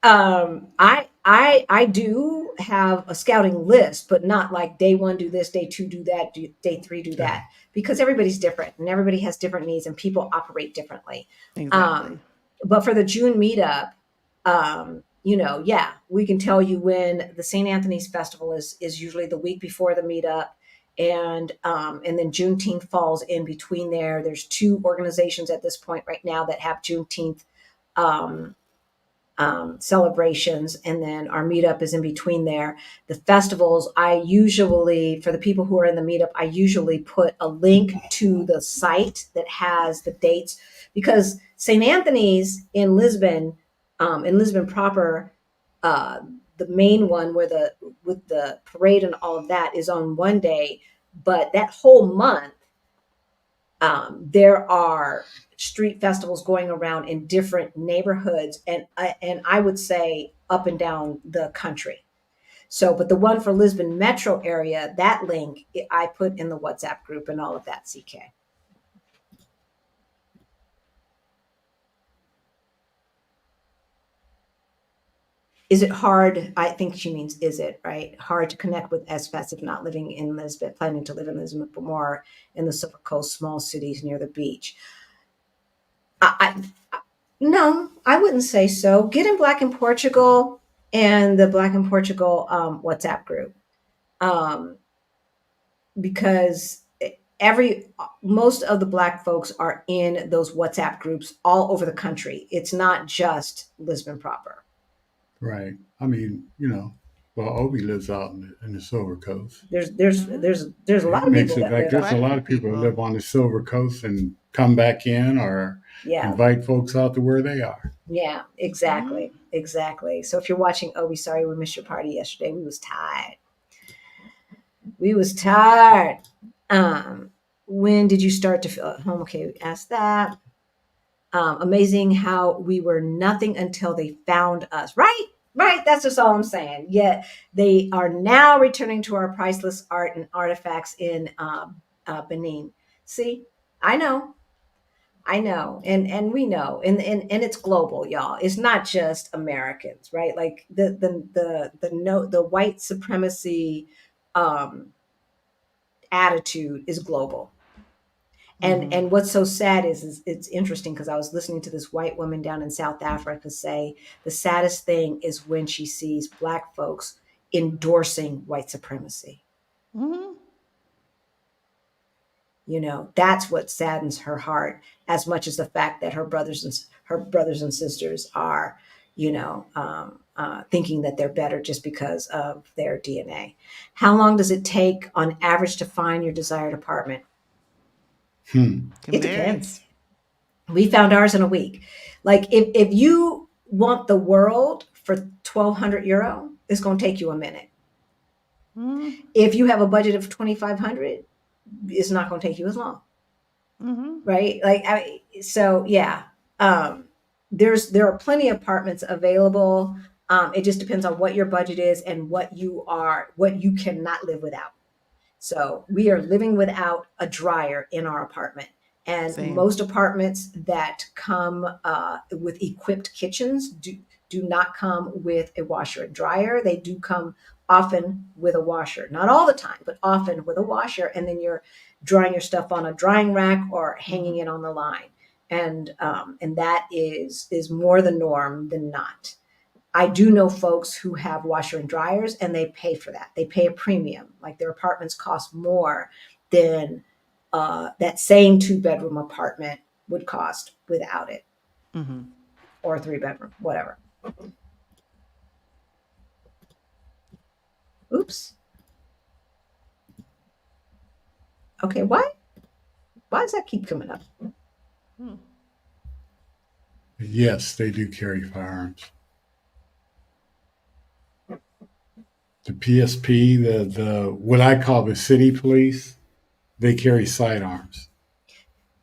I do have a scouting list, but not like day one do this, day two do that, day three do that, because everybody's different and everybody has different needs and people operate differently. Exactly. But for the June meetup, we can tell you when the St. Anthony's Festival is usually the week before the meetup. And then Juneteenth falls in between there. There's 2 organizations at this point right now that have Juneteenth celebrations, and then our meetup is in between there. The festivals, I usually, for the people who are in the meetup, I usually put a link to the site that has the dates, because St. Anthony's in Lisbon proper, the main one with the parade and all of that is on one day, but that whole month there are street festivals going around in different neighborhoods, and I would say up and down the country. So, but the one for Lisbon metro area, that link I put in the WhatsApp group and all of that, CK. Is it hard? I think she means, is it, right? Hard to connect with expats if not living in Lisbon, planning to live in Lisbon, but more in the Silver Coast, small cities near the beach. No, I wouldn't say so. Get in Black in Portugal and the Black in Portugal WhatsApp group, because most of the Black folks are in those WhatsApp groups all over the country. It's not just Lisbon proper. Right. I mean, well, Obi lives out in the Silver Coast. There's a lot of Makes people it that like live there's a out. lot of people who live on the Silver Coast and come back in or Yeah, invite folks out to where they are. yeah, exactly, exactly. So if you're watching Obi, sorry we missed your party yesterday. We was tired. When did you start to feel at home? Okay, ask that. Amazing how we were nothing until they found us. Right, right. That's just all I'm saying. Yet they are now returning to our priceless art and artifacts in Benin. See, I know, and we know, and it's global, y'all. It's not just Americans, right? Like the white supremacy attitude is global. And what's so sad is it's interesting because I was listening to this white woman down in South Africa say the saddest thing is when she sees Black folks endorsing white supremacy. That's what saddens her heart as much as the fact that her brothers and sisters are, thinking that they're better just because of their DNA. How long does it take on average to find your desired apartment? Can It vary. depends. We found ours in a week. Like if you want the world for €1,200, it's going to take you a minute. Mm-hmm. If you have a budget of 2,500, it's not going to take you as long. Mm-hmm. Right? So yeah. There are plenty of apartments available. It just depends on what your budget is and what you cannot live without. So we are living without a dryer in our apartment. And Same. most apartments that come with equipped kitchens do not come with a washer and dryer. They do come often with a washer. Not all the time, but often with a washer. And then you're drying your stuff on a drying rack or hanging it on the line. And that is more the norm than not. I do know folks who have washer and dryers and they pay for that. They pay a premium. Like their apartments cost more than that same 2-bedroom apartment would cost without it, Mm-hmm. or a 3-bedroom, whatever. Oops. Okay, why does that keep coming up? Yes, they do carry firearms. The PSP, the what I call the city police, they carry sidearms.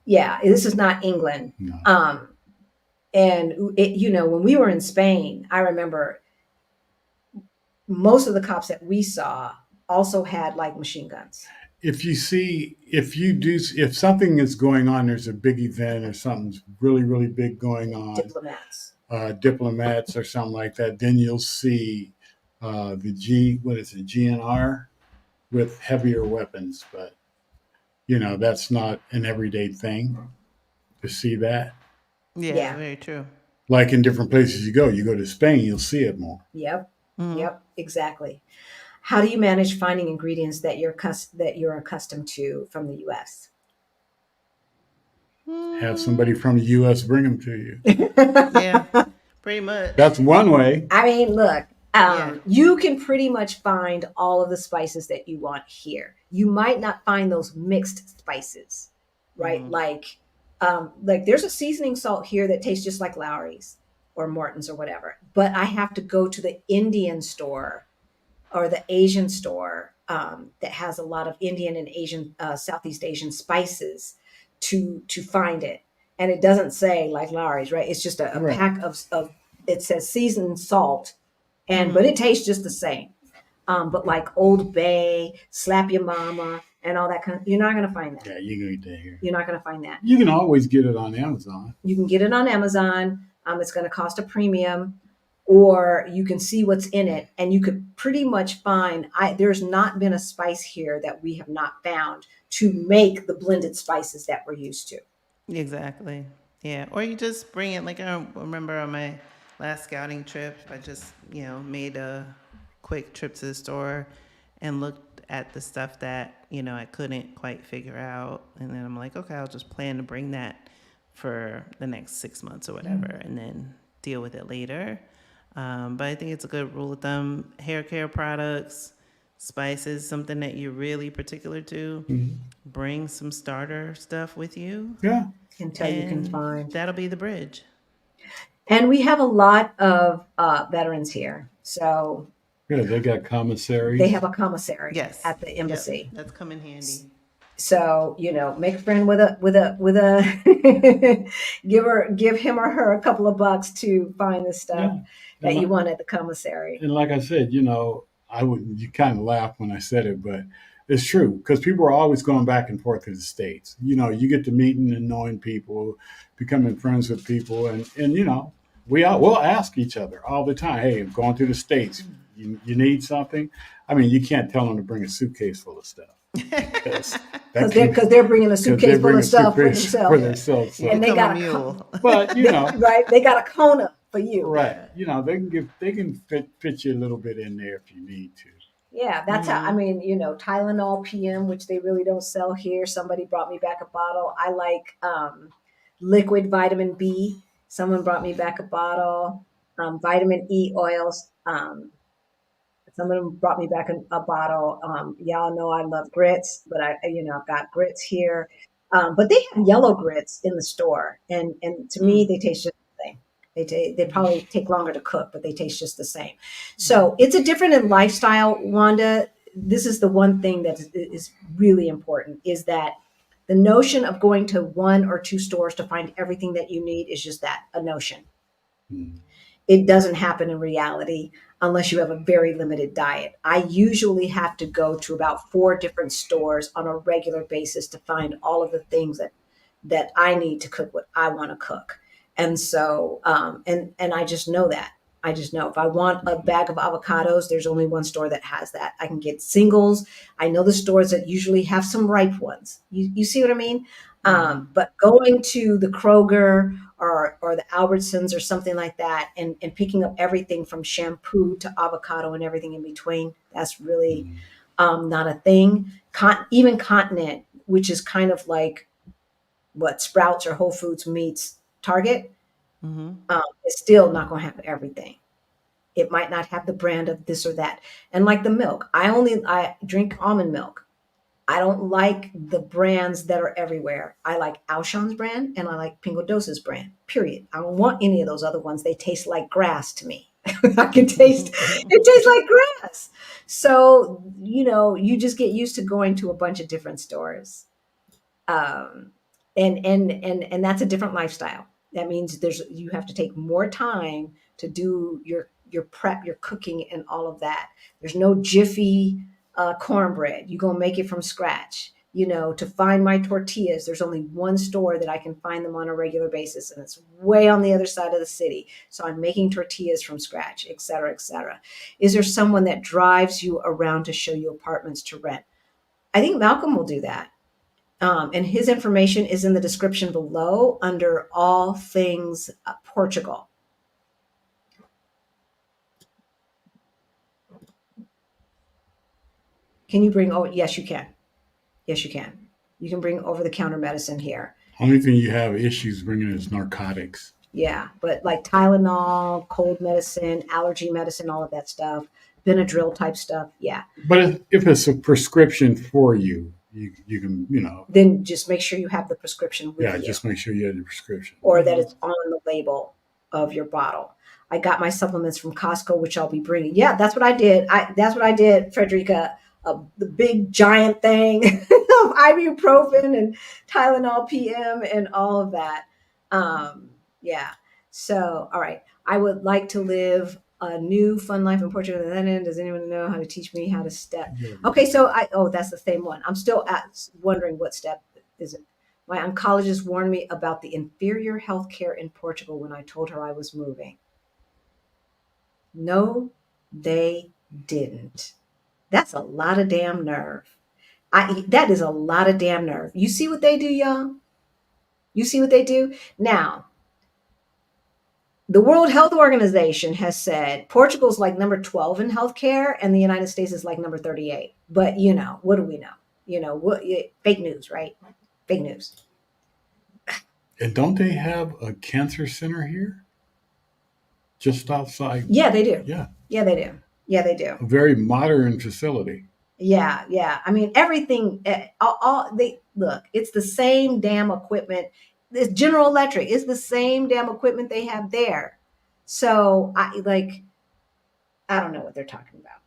Yeah, this is not England. No. And when we were in Spain, I remember most of the cops that we saw also had like machine guns. If something is going on, there's a big event or something's really, really big going on, diplomats or something like that, then you'll see the GNR with heavier weapons. But, that's not an everyday thing to see that. Yeah, very true. Like in different places you go to Spain, you'll see it more. Yep. Mm-hmm. Yep, exactly. How do you manage finding ingredients that you're accustomed to from the U.S.? Have somebody from the U.S. bring them to you. Yeah, pretty much. That's one way. I mean, look, you can pretty much find all of the spices that you want here. You might not find those mixed spices, right? Mm-hmm. Like there's a seasoning salt here that tastes just like Lowry's or Morton's or whatever, but I have to go to the Indian store or the Asian store that has a lot of Indian and Asian, Southeast Asian spices to find it. And it doesn't say like Lowry's, right? It's just a Right. pack of it says seasoned salt, but it tastes just the same. But like Old Bay, Slap Your Mama, and all that you're not going to find that. Yeah, you can get that here. You're not going to find that. You can always get it on Amazon. You can get it on Amazon. It's going to cost a premium, or you can see what's in it, and you could pretty much find. There's not been a spice here that we have not found to make the blended spices that we're used to. Exactly. Yeah. Or you just bring it. Like I remember on my last scouting trip, I just, made a quick trip to the store and looked at the stuff that, I couldn't quite figure out. And then I'm like, okay, I'll just plan to bring that for the next 6 months or whatever, and then deal with it later. But I think it's a good rule of thumb. Hair care products, spices, something that you're really particular to. Mm-hmm. Bring some starter stuff with you. Yeah. Until you can find. That'll be the bridge. And we have a lot of veterans here. So yeah, they got commissaries. They have a commissary yes. at the embassy. Yep. That's come in handy. So, make a friend with a give him or her a couple of bucks to find the stuff that you want at the commissary. And like I said, you kind of laugh when I said it, but it's true because people are always going back and forth to the States. You get to meeting and knowing people, becoming friends with people, and we'll ask each other all the time, hey, I'm going to the States. You need something? I mean, you can't tell them to bring a suitcase full of stuff. Because they're bringing a suitcase full of stuff for themselves. So. And they got a mule. But, right? They got a Kona for you. Right. They can fit you a little bit in there if you need to. Yeah, that's how, Tylenol PM, which they really don't sell here. Somebody brought me back a bottle. I like liquid vitamin B. Someone brought me back a bottle. vitamin E oils. Some of them brought me back a bottle. Y'all know I love grits, but I've got grits here. But they have yellow grits in the store, and to me, they taste just the same. They probably take longer to cook, but they taste just the same. So it's a different in lifestyle, Wanda. This is the one thing that is really important, is that the notion of going to one or two stores to find everything that you need is just that, a notion. Mm. It doesn't happen in reality unless you have a very limited diet. I usually have to go to about 4 different stores on a regular basis to find all of the things that I need to cook what I want to cook. And so, and I just know that. I just know if I want a bag of avocados, there's only one store that has that. I can get singles. I know the stores that usually have some ripe ones. You see what I mean? But going to the Kroger or the Albertsons or something like that, and picking up everything from shampoo to avocado and everything in between, that's really not a thing. Even Continent, which is kind of like what Sprouts or Whole Foods meets Target, is still not going to have everything. It might not have the brand of this or that. And like the milk, I drink almond milk. I don't like the brands that are everywhere. I like Auchan's brand and I like Pingo Doce's brand, period. I don't want any of those other ones. They taste like grass to me. It tastes like grass. So, you just get used to going to a bunch of different stores. Um, and that's a different lifestyle. That means you have to take more time to do your prep, your cooking, and all of that. There's no jiffy cornbread. You gonna make it from scratch. To find my tortillas, there's only one store that I can find them on a regular basis, and it's way on the other side of the city. So I'm making tortillas from scratch, et cetera, et cetera. Is there someone that drives you around to show you apartments to rent? I think Malcolm will do that. And his information is in the description below under all things Portugal. Can you bring over? Yes, you can. Yes, you can. You can bring over the counter medicine here. Only thing you have issues bringing is narcotics. Yeah, but like Tylenol, cold medicine, allergy medicine, all of that stuff, Benadryl type stuff. Yeah. But if it's a prescription for you, you can, Then just make sure you have the prescription with you. just make sure you have the prescription. Or that it's on the label of your bottle. I got my supplements from Costco, which I'll be bringing. Yeah, that's what I did. That's what I did, Frederica. The big giant thing of ibuprofen and Tylenol PM and all of that. Yeah. So, all right. I would like to live a new fun life in Portugal. To that end, does anyone know how to teach me how to step? Okay, so that's the same one. I'm still wondering what step is it. My oncologist warned me about the inferior health care in Portugal when I told her I was moving. No, they didn't. That's a lot of damn nerve. That is a lot of damn nerve. You see what they do, y'all? You see what they do? Now, the World Health Organization has said Portugal's like number 12 in healthcare and the United States is like number 38. But, what do we know? Fake news, right? Fake news. And don't they have a cancer center here? Just outside? Yeah, they do. Yeah. Yeah, they do. Yeah, they do. A very modern facility. Yeah. I mean, everything, look, it's the same damn equipment. This General Electric is the same damn equipment they have there. So I don't know what they're talking about.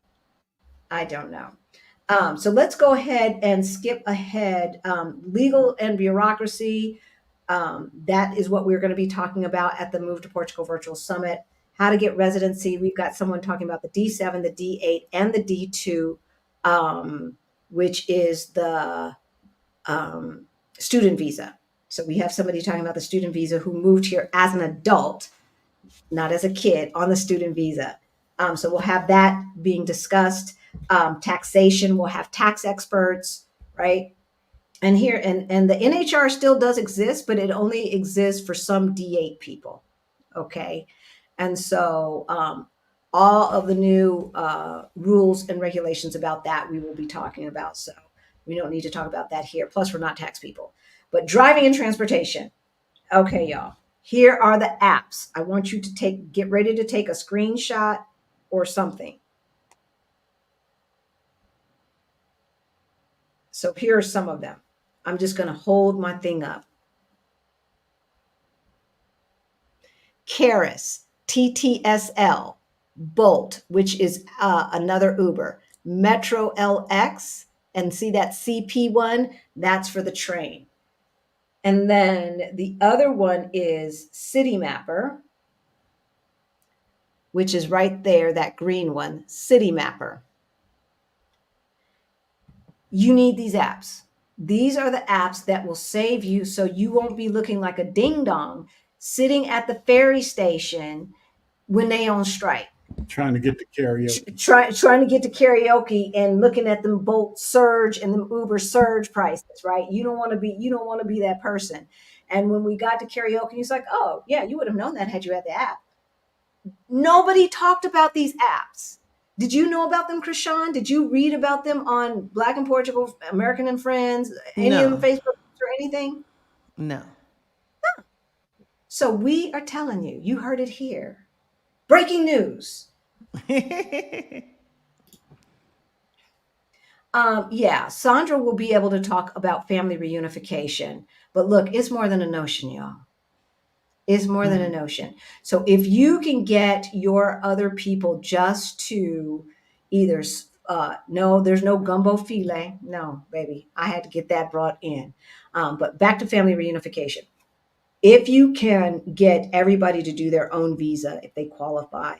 I don't know. So let's go ahead and skip ahead. Legal and bureaucracy. That is what we're going to be talking about at the Move to Portugal Virtual Summit. How to get residency. We've got someone talking about the D7, the D8, and the D2, which is the student visa. So we have somebody talking about the student visa who moved here as an adult, not as a kid, on the student visa. So we'll have that being discussed. Taxation, we'll have tax experts, right? And here, and the NHR still does exist, but it only exists for some D8 people, okay? And so all of the new rules and regulations about that we will be talking about. So we don't need to talk about that here. Plus, we're not tax people. But driving and transportation. Okay, y'all. Here are the apps. I want you to get ready to take a screenshot or something. So here are some of them. I'm just going to hold my thing up. Keris, TTSL, Bolt, which is another Uber, Metro LX, and see that CP one? That's for the train. And then the other one is City Mapper, which is right there, that green one, City Mapper. You need these apps. These are the apps that will save you so you won't be looking like a ding dong sitting at the ferry station when they on strike. Trying to get to karaoke. Trying to get to karaoke and looking at them Bolt surge and them Uber surge prices, right? You don't want to be that person. And when we got to karaoke, he's like, oh yeah, you would have known that had you had the app. Nobody talked about these apps. Did you know about them, Chrishan? Did you read about them on Black and Portugal, American and Friends, any of them Facebook or anything? No. So we are telling you, you heard it here. Breaking news. Yeah, Sandra will be able to talk about family reunification. But look, it's more than a notion, y'all. It's more than a notion. So if you can get your other people just to either, no, there's no gumbo filet. No, baby, I had to get that brought in. But back to family reunification. If you can get everybody to do their own visa, if they qualify,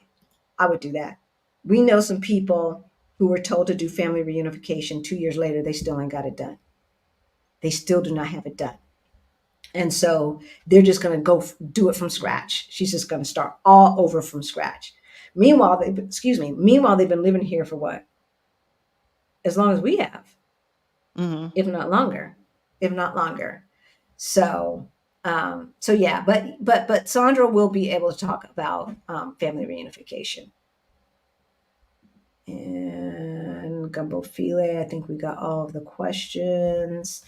I would do that. We know some people who were told to do family reunification 2 years later, they still ain't got it done. They still do not have it done. And so they're just going to go do it from scratch. She's just going to start all over from scratch. Meanwhile, they've been living here for what? As long as we have, if not longer. So yeah, but Sandra will be able to talk about family reunification. And Gumbo File, I think we got all of the questions.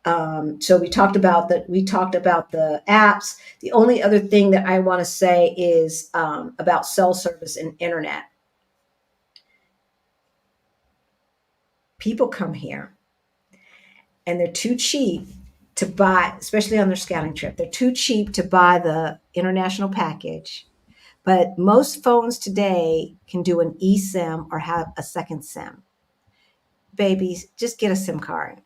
So we talked about the apps. The only other thing that I want to say is about cell service and internet. People come here and they're too cheap to buy, especially on their scouting trip. They're too cheap to buy the international package. But most phones today can do an eSIM or have a second SIM. Babies, just get a SIM card.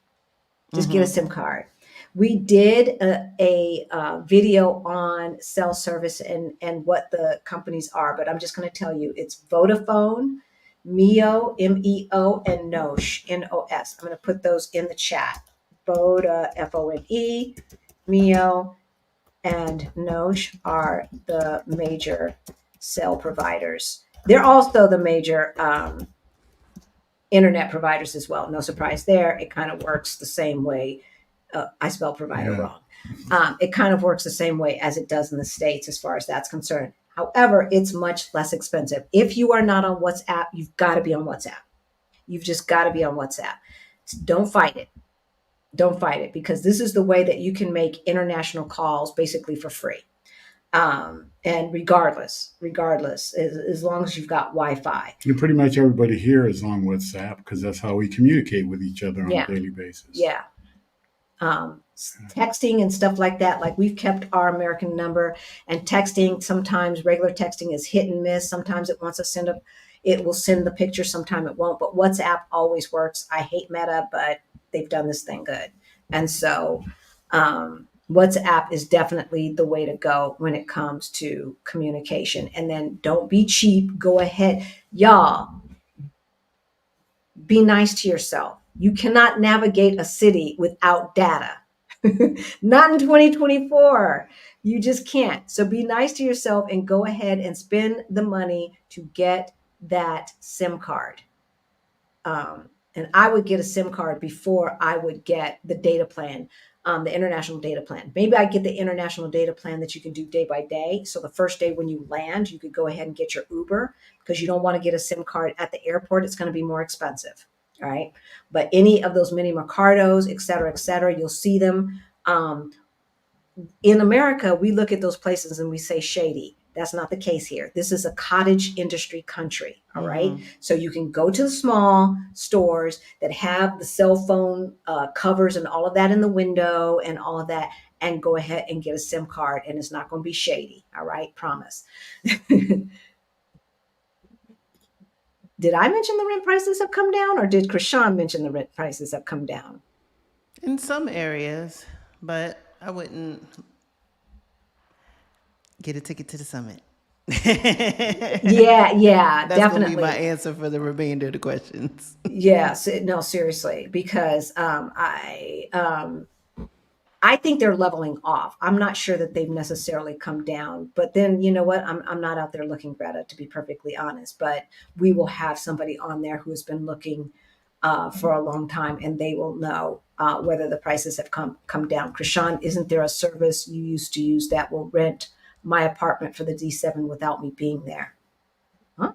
Just get a SIM card. We did a video on cell service and what the companies are, but I'm just going to tell you, it's Vodafone, MEO, MEO, and NOS, NOS. I'm going to put those in the chat. Voda, FONE, MEO, and NOS are the major cell providers. They're also the major internet providers as well. No surprise there. It kind of works the same way. I spelled provider wrong. It kind of works the same way as it does in the States as far as that's concerned. However, it's much less expensive. If you are not on WhatsApp, you've got to be on WhatsApp. You've just got to be on WhatsApp. Don't fight it. Don't fight it, because this is the way that you can make international calls basically for free. And regardless, as long as you've got Wi-Fi. And pretty much everybody here is on WhatsApp because that's how we communicate with each other on a daily basis. Yeah. Texting and stuff like that. Like, we've kept our American number, and texting, sometimes regular texting is hit and miss. Sometimes it wants to it will send the picture. Sometimes it won't, but WhatsApp always works. I hate Meta, but they've done this thing good. And so, WhatsApp is definitely the way to go when it comes to communication. And then don't be cheap. Go ahead. Y'all, be nice to yourself. You cannot navigate a city without data. Not in 2024. You just can't. So be nice to yourself and go ahead and spend the money to get that SIM card. And I would get a SIM card before I would get the data plan, the international data plan. Maybe I get the international data plan that you can do day by day. So the first day when you land, you could go ahead and get your Uber, because you don't want to get a SIM card at the airport. It's going to be more expensive. All right. But any of those mini Mercados, et cetera, you'll see them in America, we look at those places and we say shady. That's not the case here. This is a cottage industry country. All right. So you can go to the small stores that have the cell phone covers and all of that in the window and all of that, and go ahead and get a SIM card, and it's not going to be shady. All right. Promise. Did I mention the rent prices have come down, or did Chrishan mention the rent prices have come down? In some areas, but I wouldn't get a ticket to the summit. Yeah, That's definitely. Gonna be my answer for the remainder of the questions. Yes, no, seriously, because I think they're leveling off. I'm not sure that they've necessarily come down, but then you know what? I'm not out there looking, Greta, to be perfectly honest. But we will have somebody on there who's been looking for a long time, and they will know whether the prices have come down. Krishan, isn't there a service you used to use that will rent my apartment for the D7 without me being there? Huh?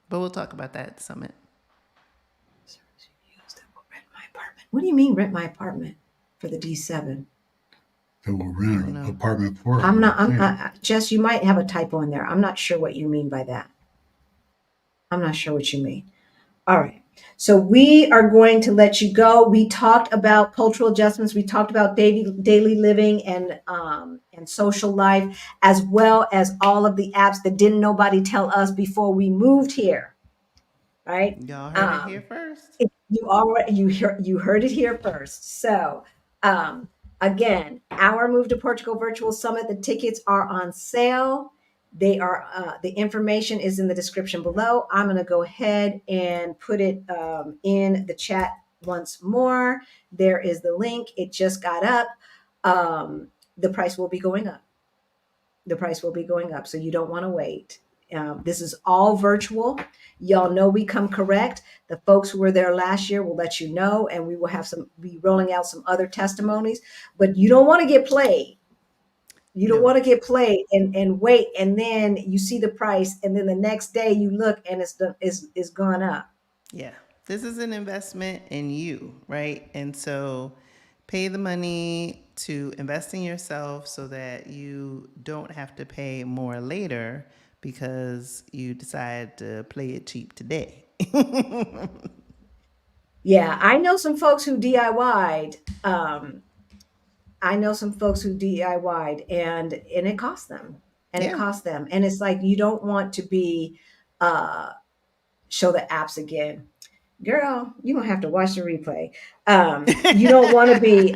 But we'll talk about that at the summit. Service you use that will rent my apartment. What do you mean rent my apartment for the D7? That will rent an apartment for. Jess, you might have a typo in there. I'm not sure what you mean by that. I'm not sure what you mean. All right. So we are going to let you go. We talked about cultural adjustments. We talked about daily living and social life, as well as all of the apps that didn't nobody tell us before we moved here. Right? Y'all heard it here first. You heard it here first. So again, our Move to Portugal Virtual Summit, the tickets are on sale. They are the information is in the description below. I'm going to go ahead and put it in the chat once more. There is the link. It just got up. The price will be going up. The price will be going up, so you don't want to wait. This is all virtual. Y'all know we come correct. The folks who were there last year will let you know, and we will be rolling out some other testimonies. But you don't want to get played. You don't want to get played and wait, and then you see the price, and then the next day you look and it's gone up. Yeah, this is an investment in you, right? And so pay the money to invest in yourself so that you don't have to pay more later because you decide to play it cheap today. Yeah, I know some folks who DIY'd. And it cost them. It cost them. And it's like, you don't want to be show the apps again. Girl, you're gonna have to watch the replay. You don't want to be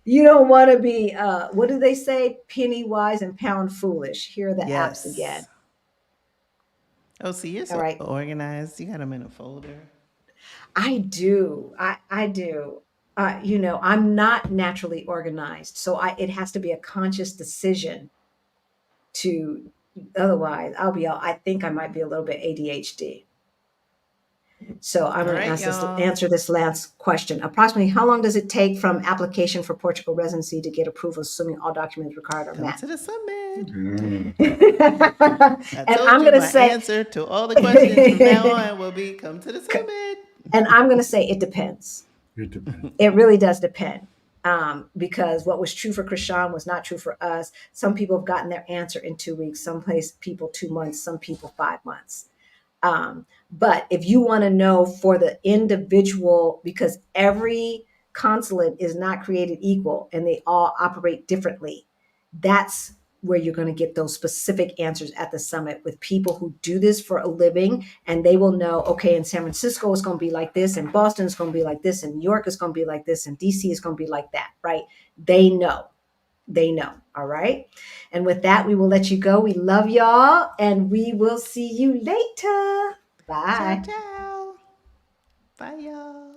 you don't want to be what do they say? Penny wise and pound foolish. Here are the apps again. Oh, see, you're so organized. You got them in a folder. I do. I do. I'm not naturally organized, so it has to be a conscious decision to. Otherwise, I think I might be a little bit ADHD. So I'm going to answer this last question. Approximately how long does it take from application for Portugal residency to get approval, assuming all documents required are met? To the summit. And I'm going to say answer to all the questions from now on will be come to the summit. And I'm going to say it depends. It depends. It really does depend. Because what was true for Krishan was not true for us. Some people have gotten their answer in 2 weeks, some people 2 months, some people 5 months. But if you want to know for the individual, because every consulate is not created equal and they all operate differently, that's where you're going to get those specific answers at the summit with people who do this for a living, and they will know, okay, in San Francisco, it's going to be like this, and Boston is going to be like this, and New York is going to be like this, and DC is going to be like that, right? They know. All right. And with that, we will let you go. We love y'all, and we will see you later. Bye. Ciao, ciao. Bye, y'all.